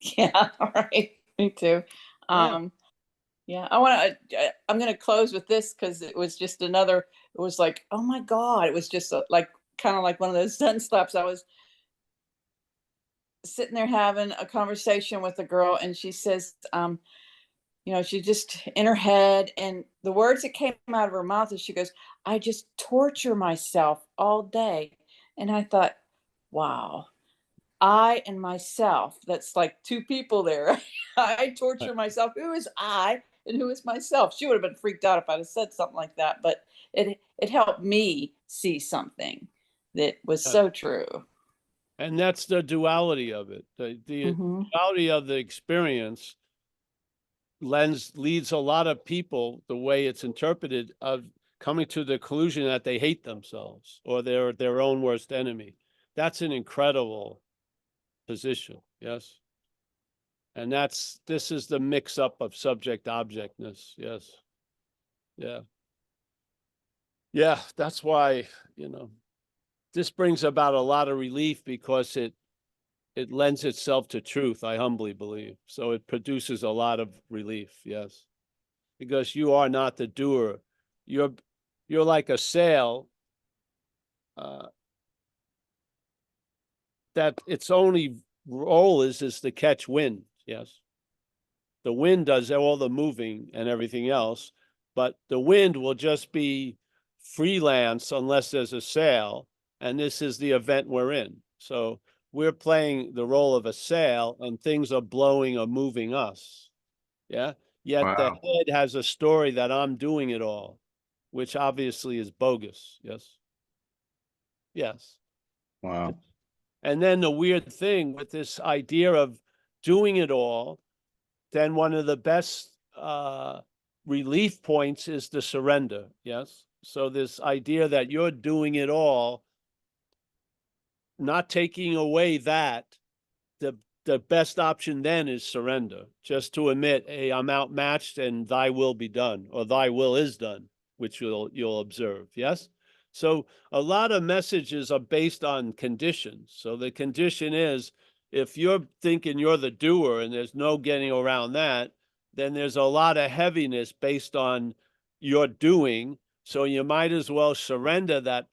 Yeah. All right. Me too. Yeah. Yeah. I'm going to close with this because it was just it was like, oh my God. It was just like, kind of like one of those sun slaps. I was sitting there having a conversation with a girl, and she says, she just in her head, and the words that came out of her mouth is, she goes, I just torture myself all day. And I thought, wow, I and myself, that's like two people there. I torture myself. Who is I and who is myself? She would have been freaked out if I'd have said something like that, but it helped me see something that was so true. And that's the duality of it. The duality of the experience leads a lot of people, the way it's interpreted, of coming to the conclusion that they hate themselves or they're their own worst enemy. That's an incredible position. Yes. And this is the mix up of subject objectness. Yes. Yeah. Yeah. That's why, this brings about a lot of relief because it lends itself to truth, I humbly believe. So it produces a lot of relief, yes. Because you are not the doer. You're like a sail that its only role is to catch wind, yes. The wind does all the moving and everything else, but the wind will just be freelance unless there's a sail, and this is the event we're in. So we're playing the role of a sail, and things are blowing or moving us. Yeah. Yet the Wow. head has a story that I'm doing it all, which obviously is bogus. Yes. Yes. Wow. And then the weird thing with this idea of doing it all, then one of the best relief points is the surrender. Yes. So this idea that you're doing it all, not taking away that, the best option then is surrender, just to admit, hey, I'm outmatched and thy will be done, or thy will is done, which you'll observe. Yes. So a lot of messages are based on conditions. So the condition is, if you're thinking you're the doer and there's no getting around that, then there's a lot of heaviness based on your doing. So you might as well surrender that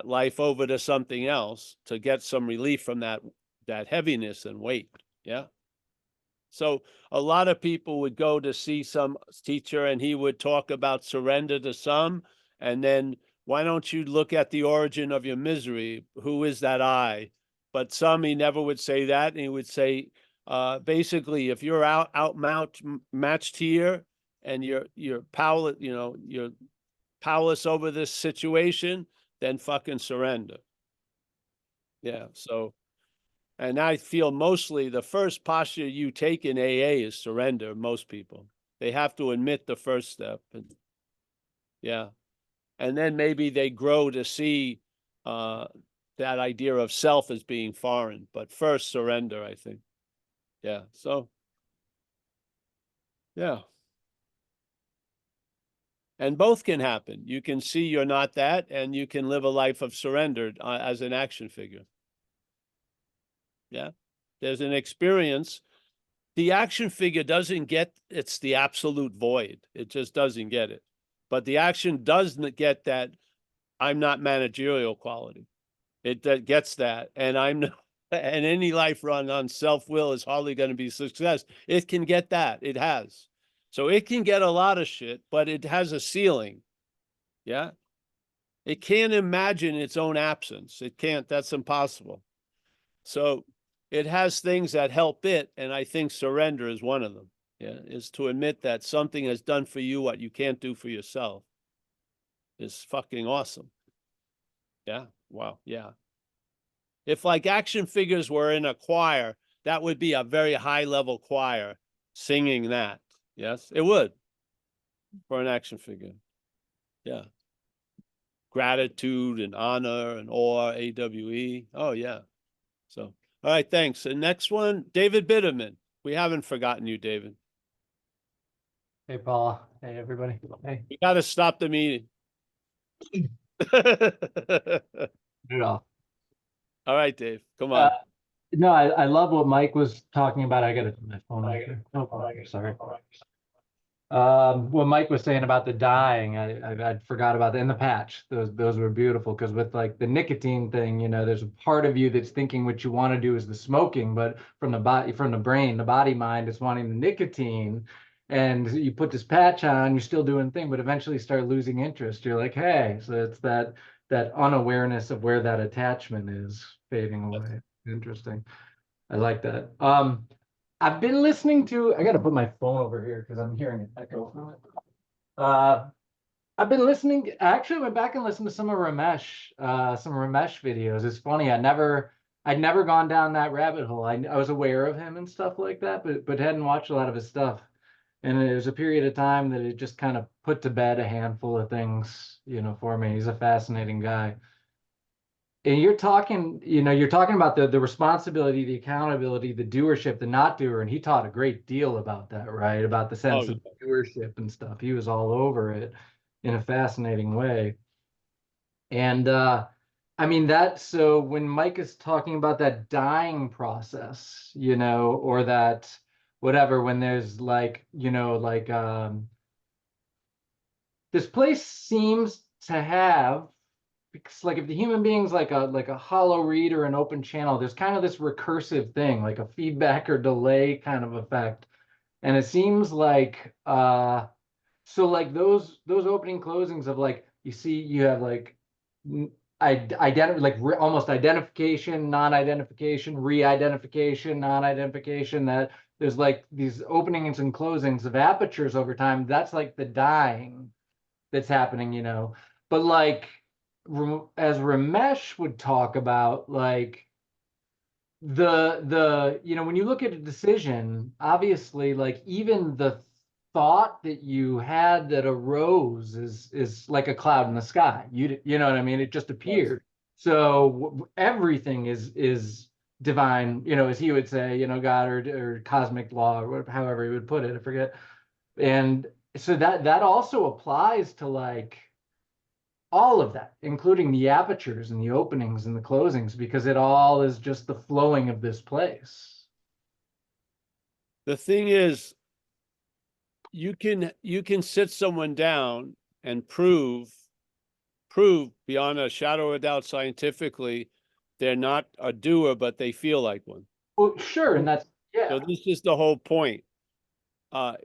life over to something else to get some relief from that heaviness and weight. Yeah. So a lot of people would go to see some teacher and he would talk about surrender to some, and then why don't you look at the origin of your misery? Who is that I? But some, he never would say that. And he would say, basically, if you're outmatched here and you're powerless, you're powerless over this situation, then fucking surrender. Yeah. So, and I feel mostly the first posture you take in AA is surrender. Most people, they have to admit the first step. And yeah. And then maybe they grow to see that idea of self as being foreign, but first surrender, I think. Yeah. So, yeah. And both can happen. You can see you're not that, and you can live a life of surrender as an action figure. Yeah. There's an experience. The action figure doesn't get, it's the absolute void. It just doesn't get it. But the action doesn't get that I'm not managerial quality. It gets that. And and any life run on self-will is hardly going to be success. It can get that. It has. So it can get a lot of shit, but it has a ceiling. Yeah. It can't imagine its own absence. It can't. That's impossible. So it has things that help it, and I think surrender is one of them. Yeah, is to admit that something has done for you what you can't do for yourself. Is fucking awesome. Yeah. Wow. Yeah. If like action figures were in a choir, that would be a very high level choir singing that. Yes, it would for an action figure. Yeah. Gratitude and honor and awe, AWE. Oh, yeah. So, all right, thanks. And next one, David Bitterman. We haven't forgotten you, David. Hey, Paul. Hey, everybody. Hey. We got to stop the meeting. All right, Dave. Come on. No, I love what Mike was talking about. I got to put my phone on here. Oh, sorry. What Mike was saying about the dying, I forgot about that. And the patch, those were beautiful, because with like the nicotine thing, there's a part of you that's thinking what you want to do is the smoking, but from the body, from the brain, the body mind is wanting the nicotine. And you put this patch on, you're still doing the thing, but eventually start losing interest. You're like, hey, so it's that unawareness of where that attachment is fading away. Interesting. I like that. I've been listening to, I got to put my phone over here because I'm hearing an echo from it. I've been listening, I actually went back and listened to some Ramesh videos. It's funny, I'd never gone down that rabbit hole. I was aware of him and stuff like that, but hadn't watched a lot of his stuff. And it was a period of time that it just kind of put to bed a handful of things, for me. He's a fascinating guy. And you're talking about the responsibility, the accountability, the doership, the not doer. And he taught a great deal about that, right? About the sense of doership and stuff. He was all over it in a fascinating way. And I I mean, so when Mike is talking about that dying process, you know, or that whatever, when there's like, you know, like this place seems to have, because like if the human being's like a hollow reed or an open channel, there's kind of this recursive thing, like a feedback or delay kind of effect. And it seems like so like those opening closings of like you see you have like almost identification, non-identification, re-identification, non-identification, that there's like these openings and closings of apertures over time. That's like the dying that's happening, you know. But like as Ramesh would talk about, like you know, when you look at a decision, obviously like even the thought that you had that arose is like a cloud in the sky. You know what I mean? It just appeared. So everything is divine, you know, as he would say, you know, God or cosmic law, or whatever, however he would put it, I forget. And so that also applies to like all of that, including the apertures and the openings and the closings, because it all is just the flowing of this place. The thing is, you can sit someone down and prove beyond a shadow of doubt scientifically they're not a doer, but they feel like one. Well, sure, and that's So this is the whole point,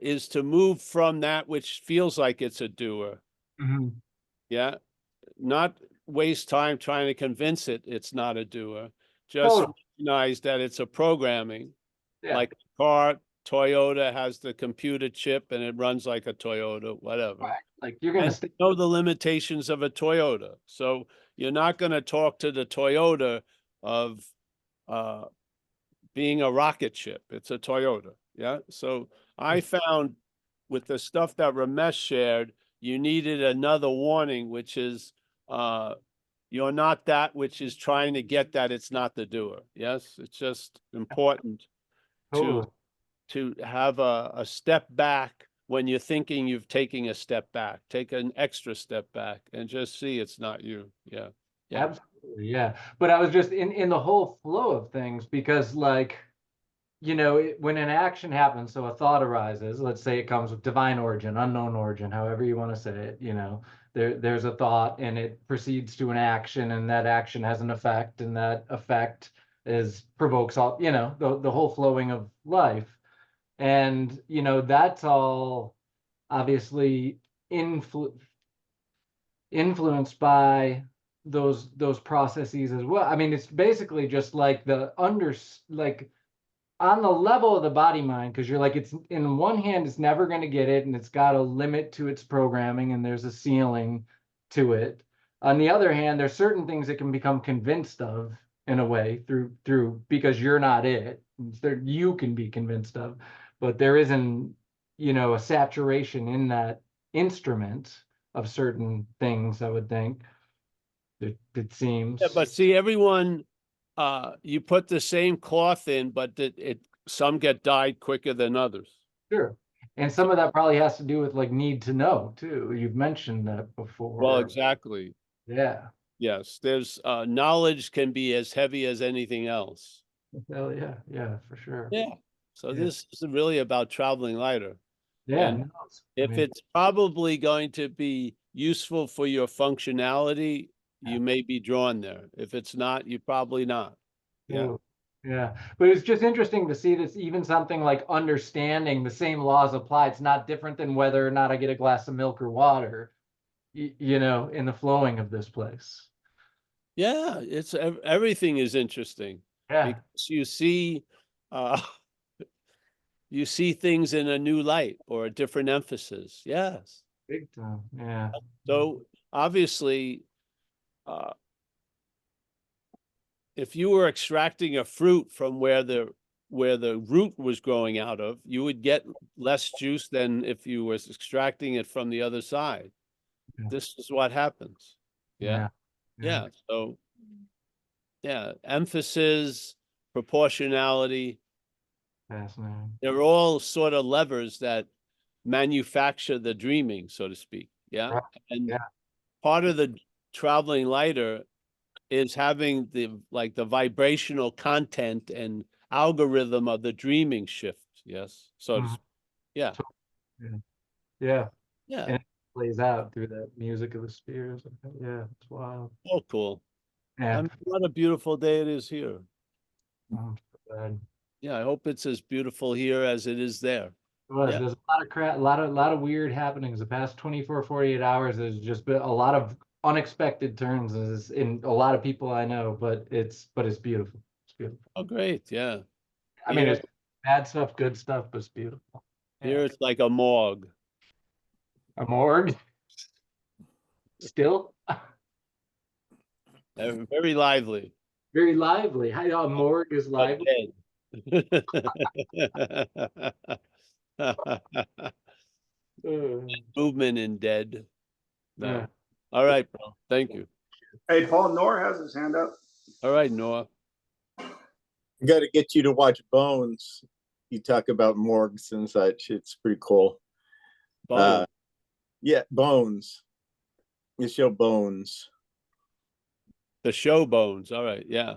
is to move from that which feels like it's a doer. Mm-hmm. Yeah. Not waste time trying to convince it it's not a doer. Just recognize that it's a programming. Yeah. Like a car, Toyota has the computer chip and it runs like a Toyota, whatever. Right. Like you're gonna know the limitations of a Toyota. So you're not going to talk to the Toyota of being a rocket ship. It's a Toyota. Yeah. So I found with the stuff that Ramesh shared, you needed another warning, which is you're not that which is trying to get that it's not the doer. Yes. It's just important to have a step back when you're thinking you've taken a step back. Take an extra step back and just see it's not you. Yeah. Yeah. Absolutely, yeah. But I was just in the whole flow of things, because like, you know, when an action happens, so a thought arises, let's say it comes with divine origin, unknown origin, however you want to say it, you know, there's a thought and it proceeds to an action, and that action has an effect, and that effect provokes all, you know, the whole flowing of life. And, you know, that's all obviously influenced by those processes as well. I mean, it's basically just like like on the level of the body mind, because you're like, it's in one hand, it's never going to get it, and it's got a limit to its programming, and there's a ceiling to it. On the other hand, there's certain things it can become convinced of in a way through because you're not it. You can be convinced of, but there isn't, you know, a saturation in that instrument of certain things, I would think. It seems. Yeah, but see, everyone, you put the same cloth in, but some get dyed quicker than others. Sure. And some of that probably has to do with like need to know too. You've mentioned that before. Well, exactly. Yeah. Yes, there's knowledge can be as heavy as anything else. Hell yeah, yeah, for sure. Yeah. So this is really about traveling lighter. Yeah. And if it's probably going to be useful for your functionality, you may be drawn there. If it's not, you probably not. Yeah. Ooh, yeah. But it's just interesting to see this, even something like understanding the same laws apply. It's not different than whether or not I get a glass of milk or water, you know, in the flowing of this place. Yeah, everything is interesting. Yeah. Because you see things in a new light or a different emphasis. Yes. Big time. Yeah. So obviously, if you were extracting a fruit from where the root was growing out of, you would get less juice than if you were extracting it from the other side. Yeah. This is what happens. Yeah. Yeah. So, yeah, emphasis, proportionality. Fascinating. They're all sort of levers that manufacture the dreaming, so to speak. Yeah. Right. And part of the traveling lighter is having the vibrational content and algorithm of the dreaming shift. Yes. So to Mhm. speak. Yeah. Yeah. Yeah. And it plays out through that music of the spheres. Yeah, it's wild. Oh, cool. Yeah. What a beautiful day it is here. I'm so glad. Yeah, I hope it's as beautiful here as it is there. It was. Yeah. There's a lot of crap, a lot of weird happenings. The past 24, 48 hours, there's just been a lot of unexpected turns in a lot of people I know, but it's beautiful. It's beautiful. Oh, great. Yeah. I mean, Here, it's bad stuff, good stuff, but it's beautiful. here Yeah. it's like a morgue. A morgue. Still Very lively. very lively. How a morgue is But lively. dead. Movement in dead. No. Yeah. All right, bro. Thank you. Hey, Paul Noor has his hand up. All right, Noah. I got to get you to watch Bones. You talk about morgues and such. It's pretty cool. Bone. Yeah, Bones. You show Bones. The show Bones. All right. Yeah.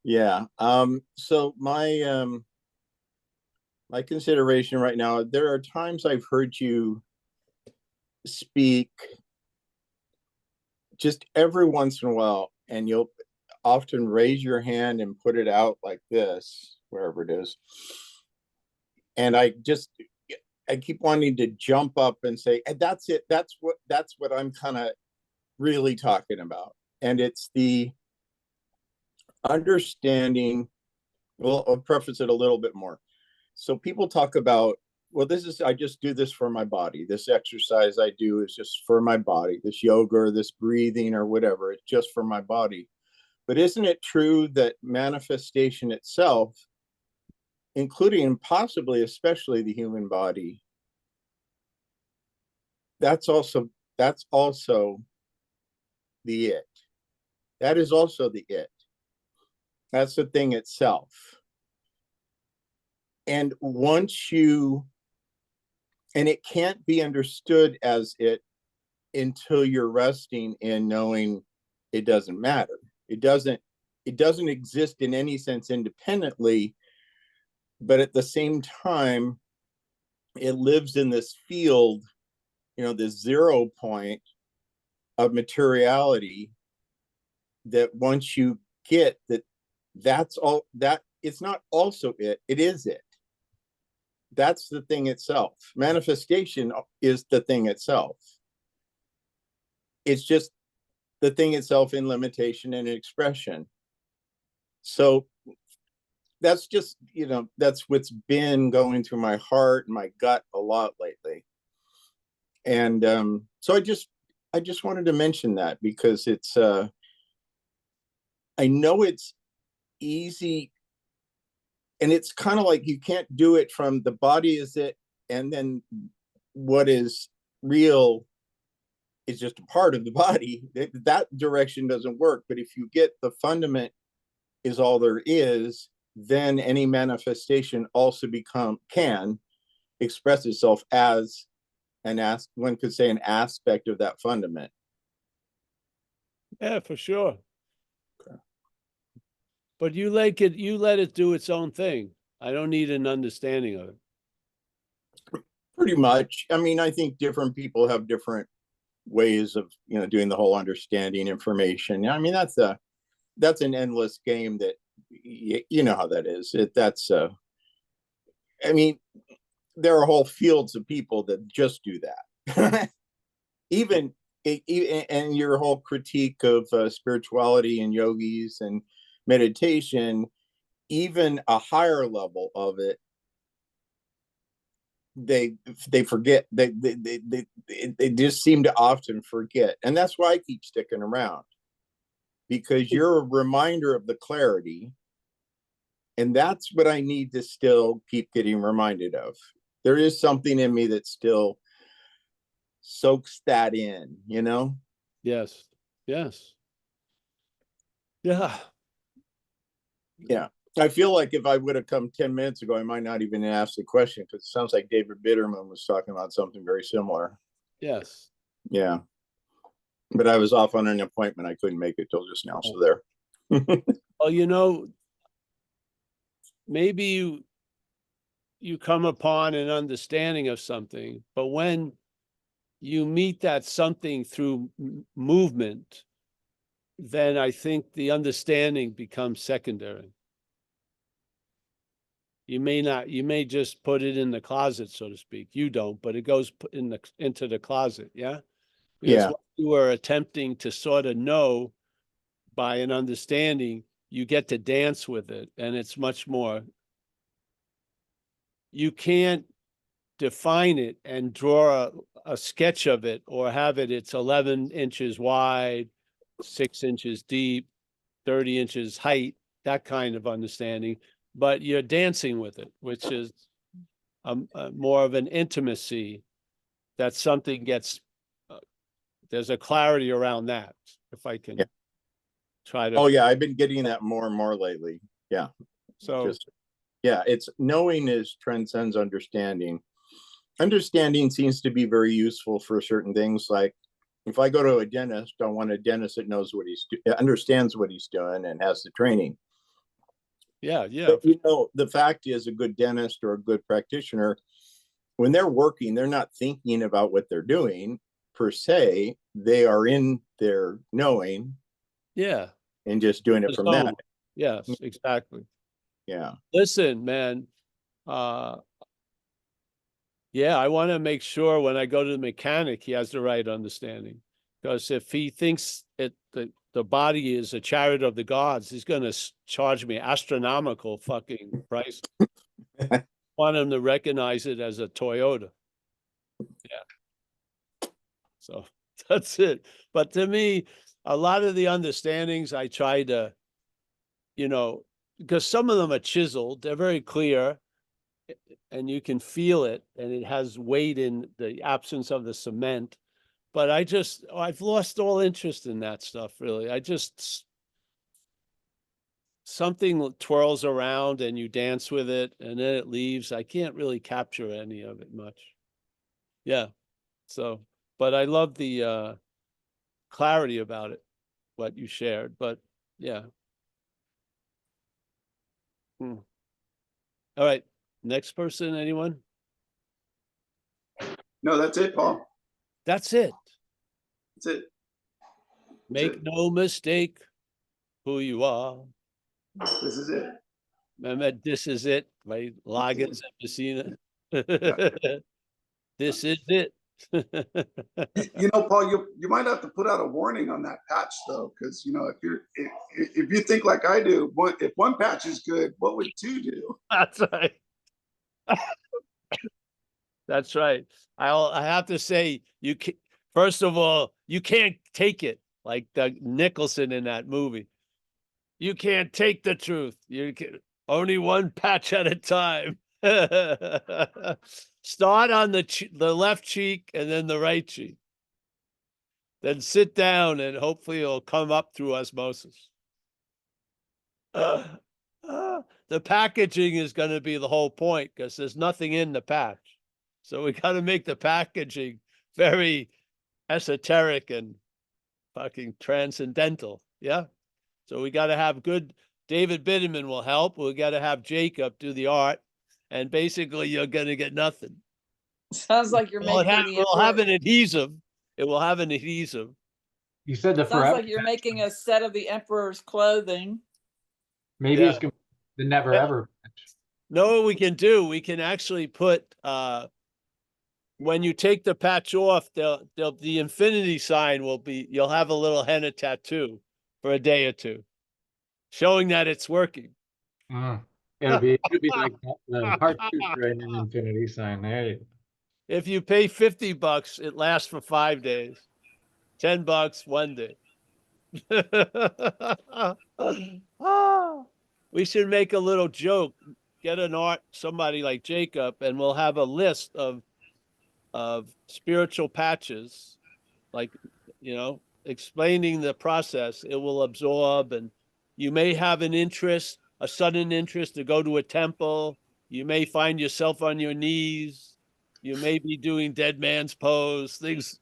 Yeah. So my consideration right now, there are times I've heard you speak just every once in a while, and you'll often raise your hand and put it out like this, wherever it is. And I keep wanting to jump up and say, that's it. That's what I'm kind of really talking about. And it's the understanding. Well, I'll preface it a little bit more. So people talk about, well, I just do this for my body. This exercise I do is just for my body. This yoga or this breathing or whatever, it's just for my body. But isn't it true that manifestation itself, including and possibly especially the human body, that's also the it. That is also the it. That's the thing itself. And it can't be understood as it until you're resting in knowing it doesn't matter. It doesn't exist in any sense independently, but at the same time, it lives in this field, this 0 point of materiality, that once you get that's all, that it's not also it is it. That's the thing itself. Manifestation is the thing itself. It's just the thing itself in limitation and expression. So that's just, that's what's been going through my heart and my gut a lot lately. And so I just wanted to mention that, because it's I know it's easy, and it's kind of like you can't do it from the body is it, and then what is real is just a part of the body. That direction doesn't work. But if you get the fundament is all there is, then any manifestation also can express itself as one could say an aspect of that fundament. Yeah, for sure. Okay. But you let it do its own thing. I don't need an understanding of it. Pretty much. I mean, I think different people have different ways of, doing the whole understanding information. I mean, that's an endless game that, you know how that is. I mean, there are whole fields of people that just do that. Even and your whole critique of spirituality and yogis and meditation, even a higher level of it, they forget. They just seem to often forget, and that's why I keep sticking around, because you're a reminder of the clarity, and that's what I need to still keep getting reminded of. There is something in me that still soaks that in, Yes. Yeah. I feel like if I would have come 10 minutes ago, I might not even ask the question, because it sounds like David Bitterman was talking about something very similar. Yes. Yeah. But I was off on an appointment. I couldn't make it till just now. So there. Well, you know, maybe you come upon an understanding of something, but when you meet that something through movement, then I think the understanding becomes secondary. You may just put it in the closet, so to speak. You don't, but it goes into the closet, yeah? Because Yeah. what you were attempting to sort of know by an understanding, you get to dance with it, and it's much more. You can't define it and draw a sketch of it or have it's 11 inches wide, 6 inches deep, 30 inches height, that kind of understanding, but you're dancing with it, which is more of an intimacy, that something gets, there's a clarity around that, if I can Yeah. try to. Oh yeah, I've been getting that more and more lately. Yeah. So Just, yeah, it's knowing is transcends understanding. Understanding seems to be very useful for certain things. Like if I go to a dentist, I want a dentist that knows what understands what he's doing and has the training. yeah, yeah. But you know, the fact is, a good dentist or a good practitioner, when they're working, they're not thinking about what they're doing per se. They are in their knowing Yeah. and just doing it from that. Yes, exactly. Yeah. Listen, man, yeah, I want to make sure when I go to the mechanic, he has the right understanding. Because if he thinks the body is a chariot of the gods, he's going to charge me astronomical fucking price. Want him to recognize it as a Toyota. Yeah. So that's it. But to me, a lot of the understandings I try to, you know, because some of them are chiseled, they're very clear, and you can feel it, and it has weight in the absence of the cement. But I've lost all interest in that stuff, really. Something twirls around and you dance with it and then it leaves. I can't really capture any of it much. Yeah. So, but I love the clarity about it, what you shared. But yeah. All right. Next person, anyone? No, that's it, Paul. That's it. That's it. Make no mistake who you are. This is it. Remember, this is it, by Loggins and Messina. This is it. You know, Paul, you might have to put out a warning on that patch though, because you know, if you think like I do, if one patch is good, what would two do? That's right. That's right. I have to say, first of all, you can't take it like the Nicholson in that movie. You can't take the truth. You can only one patch at a time. Start on the left cheek and then the right cheek. Then sit down and hopefully it'll come up through osmosis. The packaging is going to be the whole point because there's nothing in the patch. So we got to make the packaging very esoteric and fucking transcendental. Yeah. So we got to have good, David Bitterman will help. We got to have Jacob do the art. And basically you're going to get nothing. Sounds like you're making the It'll have emperor. an adhesive. It will have an adhesive. You said the Sounds forever. like you're making a set of the emperor's clothing. Maybe Yeah. it's gonna be the never Yeah. ever patch. No, what we can do, we can actually put, when you take the patch off, the infinity sign will be, you'll have a little henna tattoo for a day or two, showing that it's working. It'll be like the cartouche right in an infinity sign. There you go. If you pay $50, it lasts for 5 days. $10, 1 day. We should make a little joke. Get somebody like Jacob, and we'll have a list of spiritual patches, like, explaining the process it will absorb. And you may have a sudden interest to go to a temple. You may find yourself on your knees. You may be doing dead man's pose, things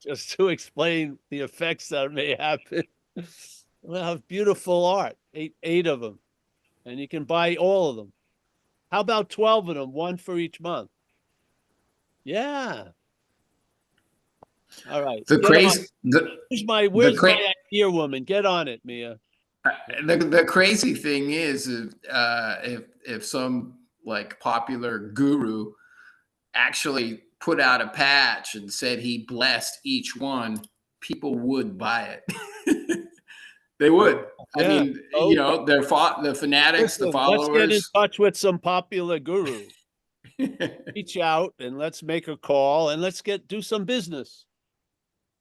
just to explain the effects that may happen. We'll have beautiful art, eight of them, and you can buy all of them. How about 12 of them, one for each month? Yeah. All right. The Get on. crazy, the Where's cra- my idea woman? Get on it, Mia. the crazy thing is, if some like popular guru actually put out a patch and said he blessed each one, people would buy it. They would. I Yeah. mean, Oh, the fanatics, the listen, let's get in followers. touch with some popular guru. Reach out and let's make a call and let's do some business.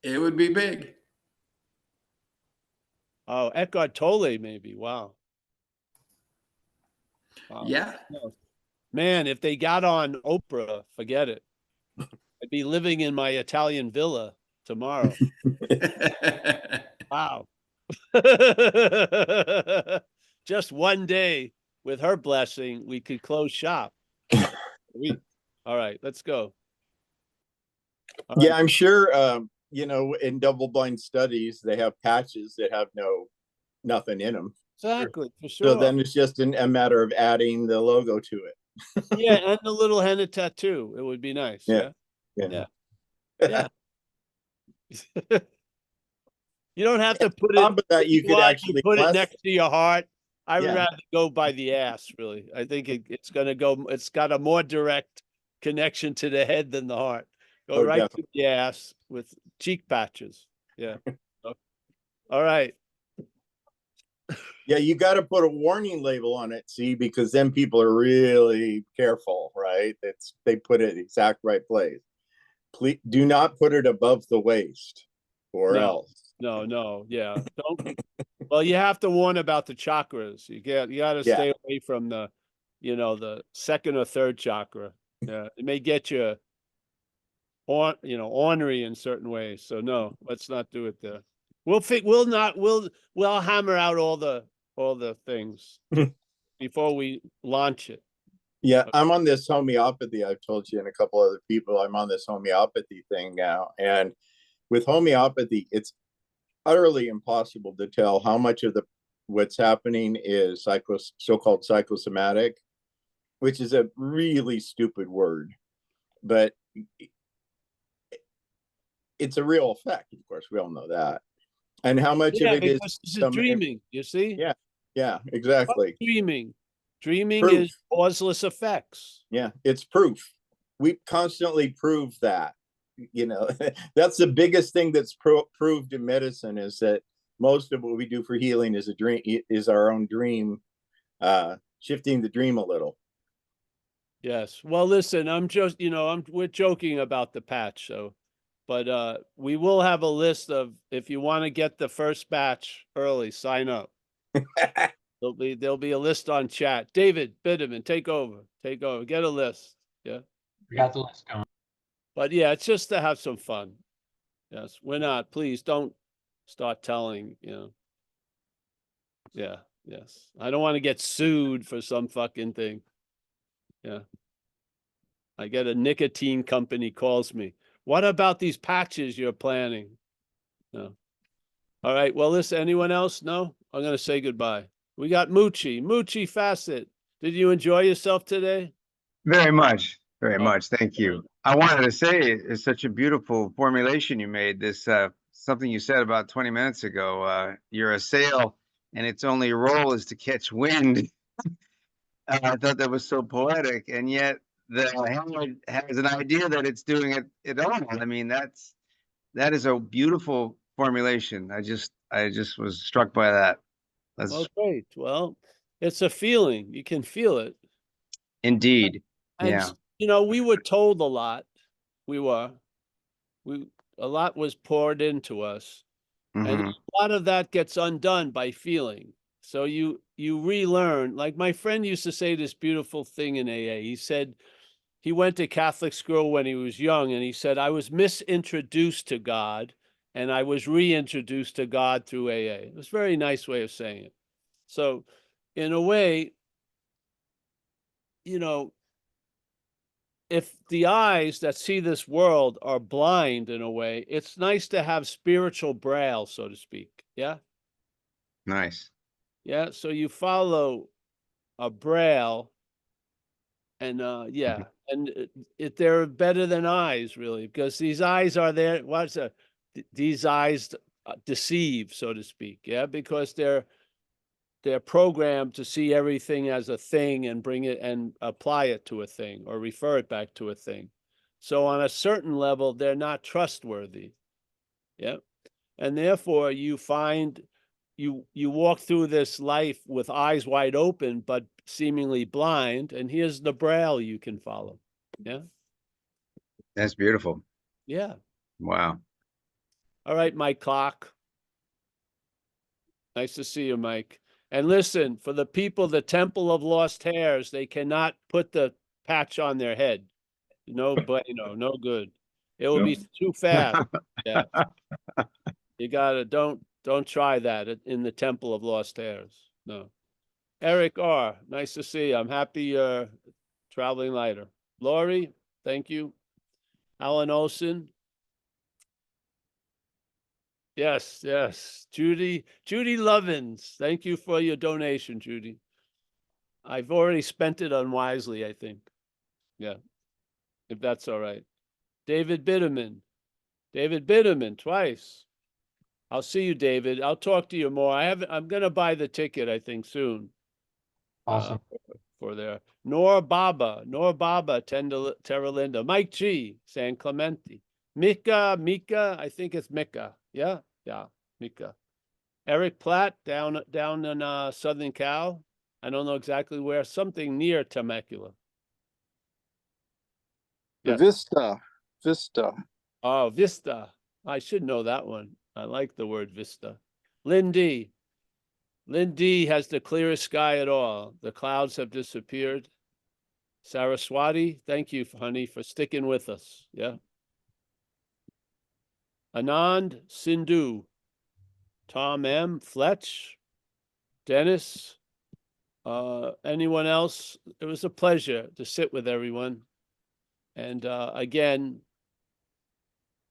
It would be big. Oh, Eckhart Tolle, maybe. Wow. Yeah. Man, if they got on Oprah, forget it. I'd be living in my Italian villa tomorrow. Wow. Just one day with her blessing, we could close shop. All right, let's go. All Yeah, right. I'm sure, you know, in double-blind studies, they have patches that have nothing in them. Exactly, for So sure. then it's just a matter of adding the logo to it. Yeah, and the little henna tattoo. It would be nice. Yeah. Yeah. Yeah. You don't have to put On it. top of that, you could actually put it bless- next to your heart. I would Yeah. rather go by the ass, really. I think it's gonna go. It's got a more direct connection to the head than the heart. Go Oh, right definitely. to the ass with cheek patches. Yeah. All right. Yeah, you got to put a warning label on it, see, because then people are really careful, right? They put it exact right place. Please do not put it above the waist, or No. else. No. Yeah. Don't. Well, you have to warn about the chakras. You got to Yeah. stay away from the, the second or third chakra. Yeah. It may get you ornery in certain ways. So no, let's not do it there. We'll hammer out all the things before we launch it. Yeah, I'm on this homeopathy. I've told you and a couple other people, I'm on this homeopathy thing now. And with homeopathy, it's utterly impossible to tell how much of what's happening is so-called psychosomatic, which is a really stupid word, but it's a real effect. Of course, we all know that. And how much of it is dreaming, you see? Yeah, exactly. Dreaming Proof. is causeless effects. Yeah, it's proof. We constantly prove that. That's the biggest thing that's proved in medicine, is that most of what we do for healing is our own dream, shifting the dream a little. Yes. Well, listen, we're joking about the patch, but we will have a list of, if you want to get the first batch early, sign up. There'll be a list on chat. David Bitterman, take over, get a list. Yeah. We got the list going. But yeah, it's just to have some fun. Yes. We're not, please don't start telling, Yeah. Yes. I don't want to get sued for some fucking thing. Yeah. I get a nicotine company calls me. What about these patches you're planning? No. All right. Well, listen, anyone else? No? I'm going to say goodbye. We got Moochie Facet. Did you enjoy yourself today? Very much. Very much. Thank you. I wanted to say it's such a beautiful formulation you made. This something you said about 20 minutes ago. You're a sail and its only role is to catch wind. I thought that was so poetic, and yet the hammer has an idea that it's doing it all. I mean, that is a beautiful formulation. I just was struck by that. Well, great. Well, it's a feeling. You can feel it. Indeed. And, Yeah. we were told a lot. A lot was poured into us. And Mhm. a lot of that gets undone by feeling. So you relearn. Like my friend used to say this beautiful thing in AA. He said he went to Catholic school when he was young, and he said, I was misintroduced to God, and I was reintroduced to God through AA. It was a very nice way of saying it. So in a way, if the eyes that see this world are blind in a way, it's nice to have spiritual braille, so to speak. Yeah. Nice. Yeah, so you follow a braille, and yeah, and they're better than eyes, really, because these eyes are there. What's these eyes deceive, so to speak, yeah, because they're programmed to see everything as a thing and bring it and apply it to a thing or refer it back to a thing. So on a certain level, they're not trustworthy. Yeah. And therefore you find you walk through this life with eyes wide open, but seemingly blind. And here's the braille you can follow. Yeah. That's beautiful. Yeah. Wow. All right, Mike Clark. Nice to see you, Mike. And listen, for the people, the Temple of Lost Hairs, they cannot put the patch on their head. No, but no good. It will be too fast. Yeah. You gotta don't try that in the Temple of Lost Hairs. No. Eric R., nice to see you. I'm happy you're traveling lighter. Lori, thank you. Alan Olson. Yes, yes. Judy Lovins, thank you for your donation, Judy. I've already spent it unwisely, I think. Yeah, if that's all right. David Bitterman twice. I'll see you, David. I'll talk to you more. I'm gonna buy the ticket, I think, soon. Awesome. For there. Nor Baba, Terra Linda. Mike G, San Clemente. Mika, I think it's Mika. Yeah, Mika. Eric Platt down in Southern Cal. I don't know exactly where. Something near Temecula. Yes. Vista. Oh, Vista. I should know that one. I like the word Vista. Lynn D. Lynn D has the clearest sky at all. The clouds have disappeared. Saraswati, thank you, honey, for sticking with us. Yeah. Anand Sindhu. Tom M. Fletch. Dennis. Anyone else? It was a pleasure to sit with everyone. And again,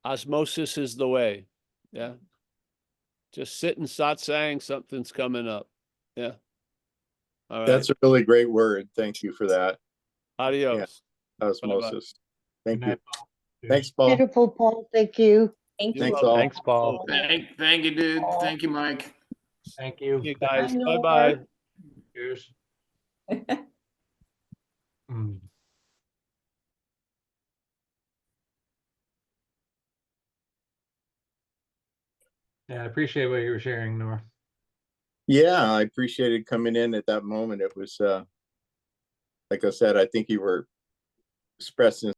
osmosis is the way. Yeah. Just sit and start saying something's coming up. Yeah. All right. That's a really great word. Thank you for that. Adios. Osmosis. Thank Good you. night, Paul. Thanks, Paul. Beautiful, Paul. Thank you. Thanks, all. Thanks, Paul. Thank you, dude. Thank you, Mike. Thank you. You guys. Bye, Bye-bye. Nora. Cheers. Mm. Yeah, I appreciate what you were sharing, Nora. Yeah, I appreciated coming in at that moment. It was, like I said, I think you were expressing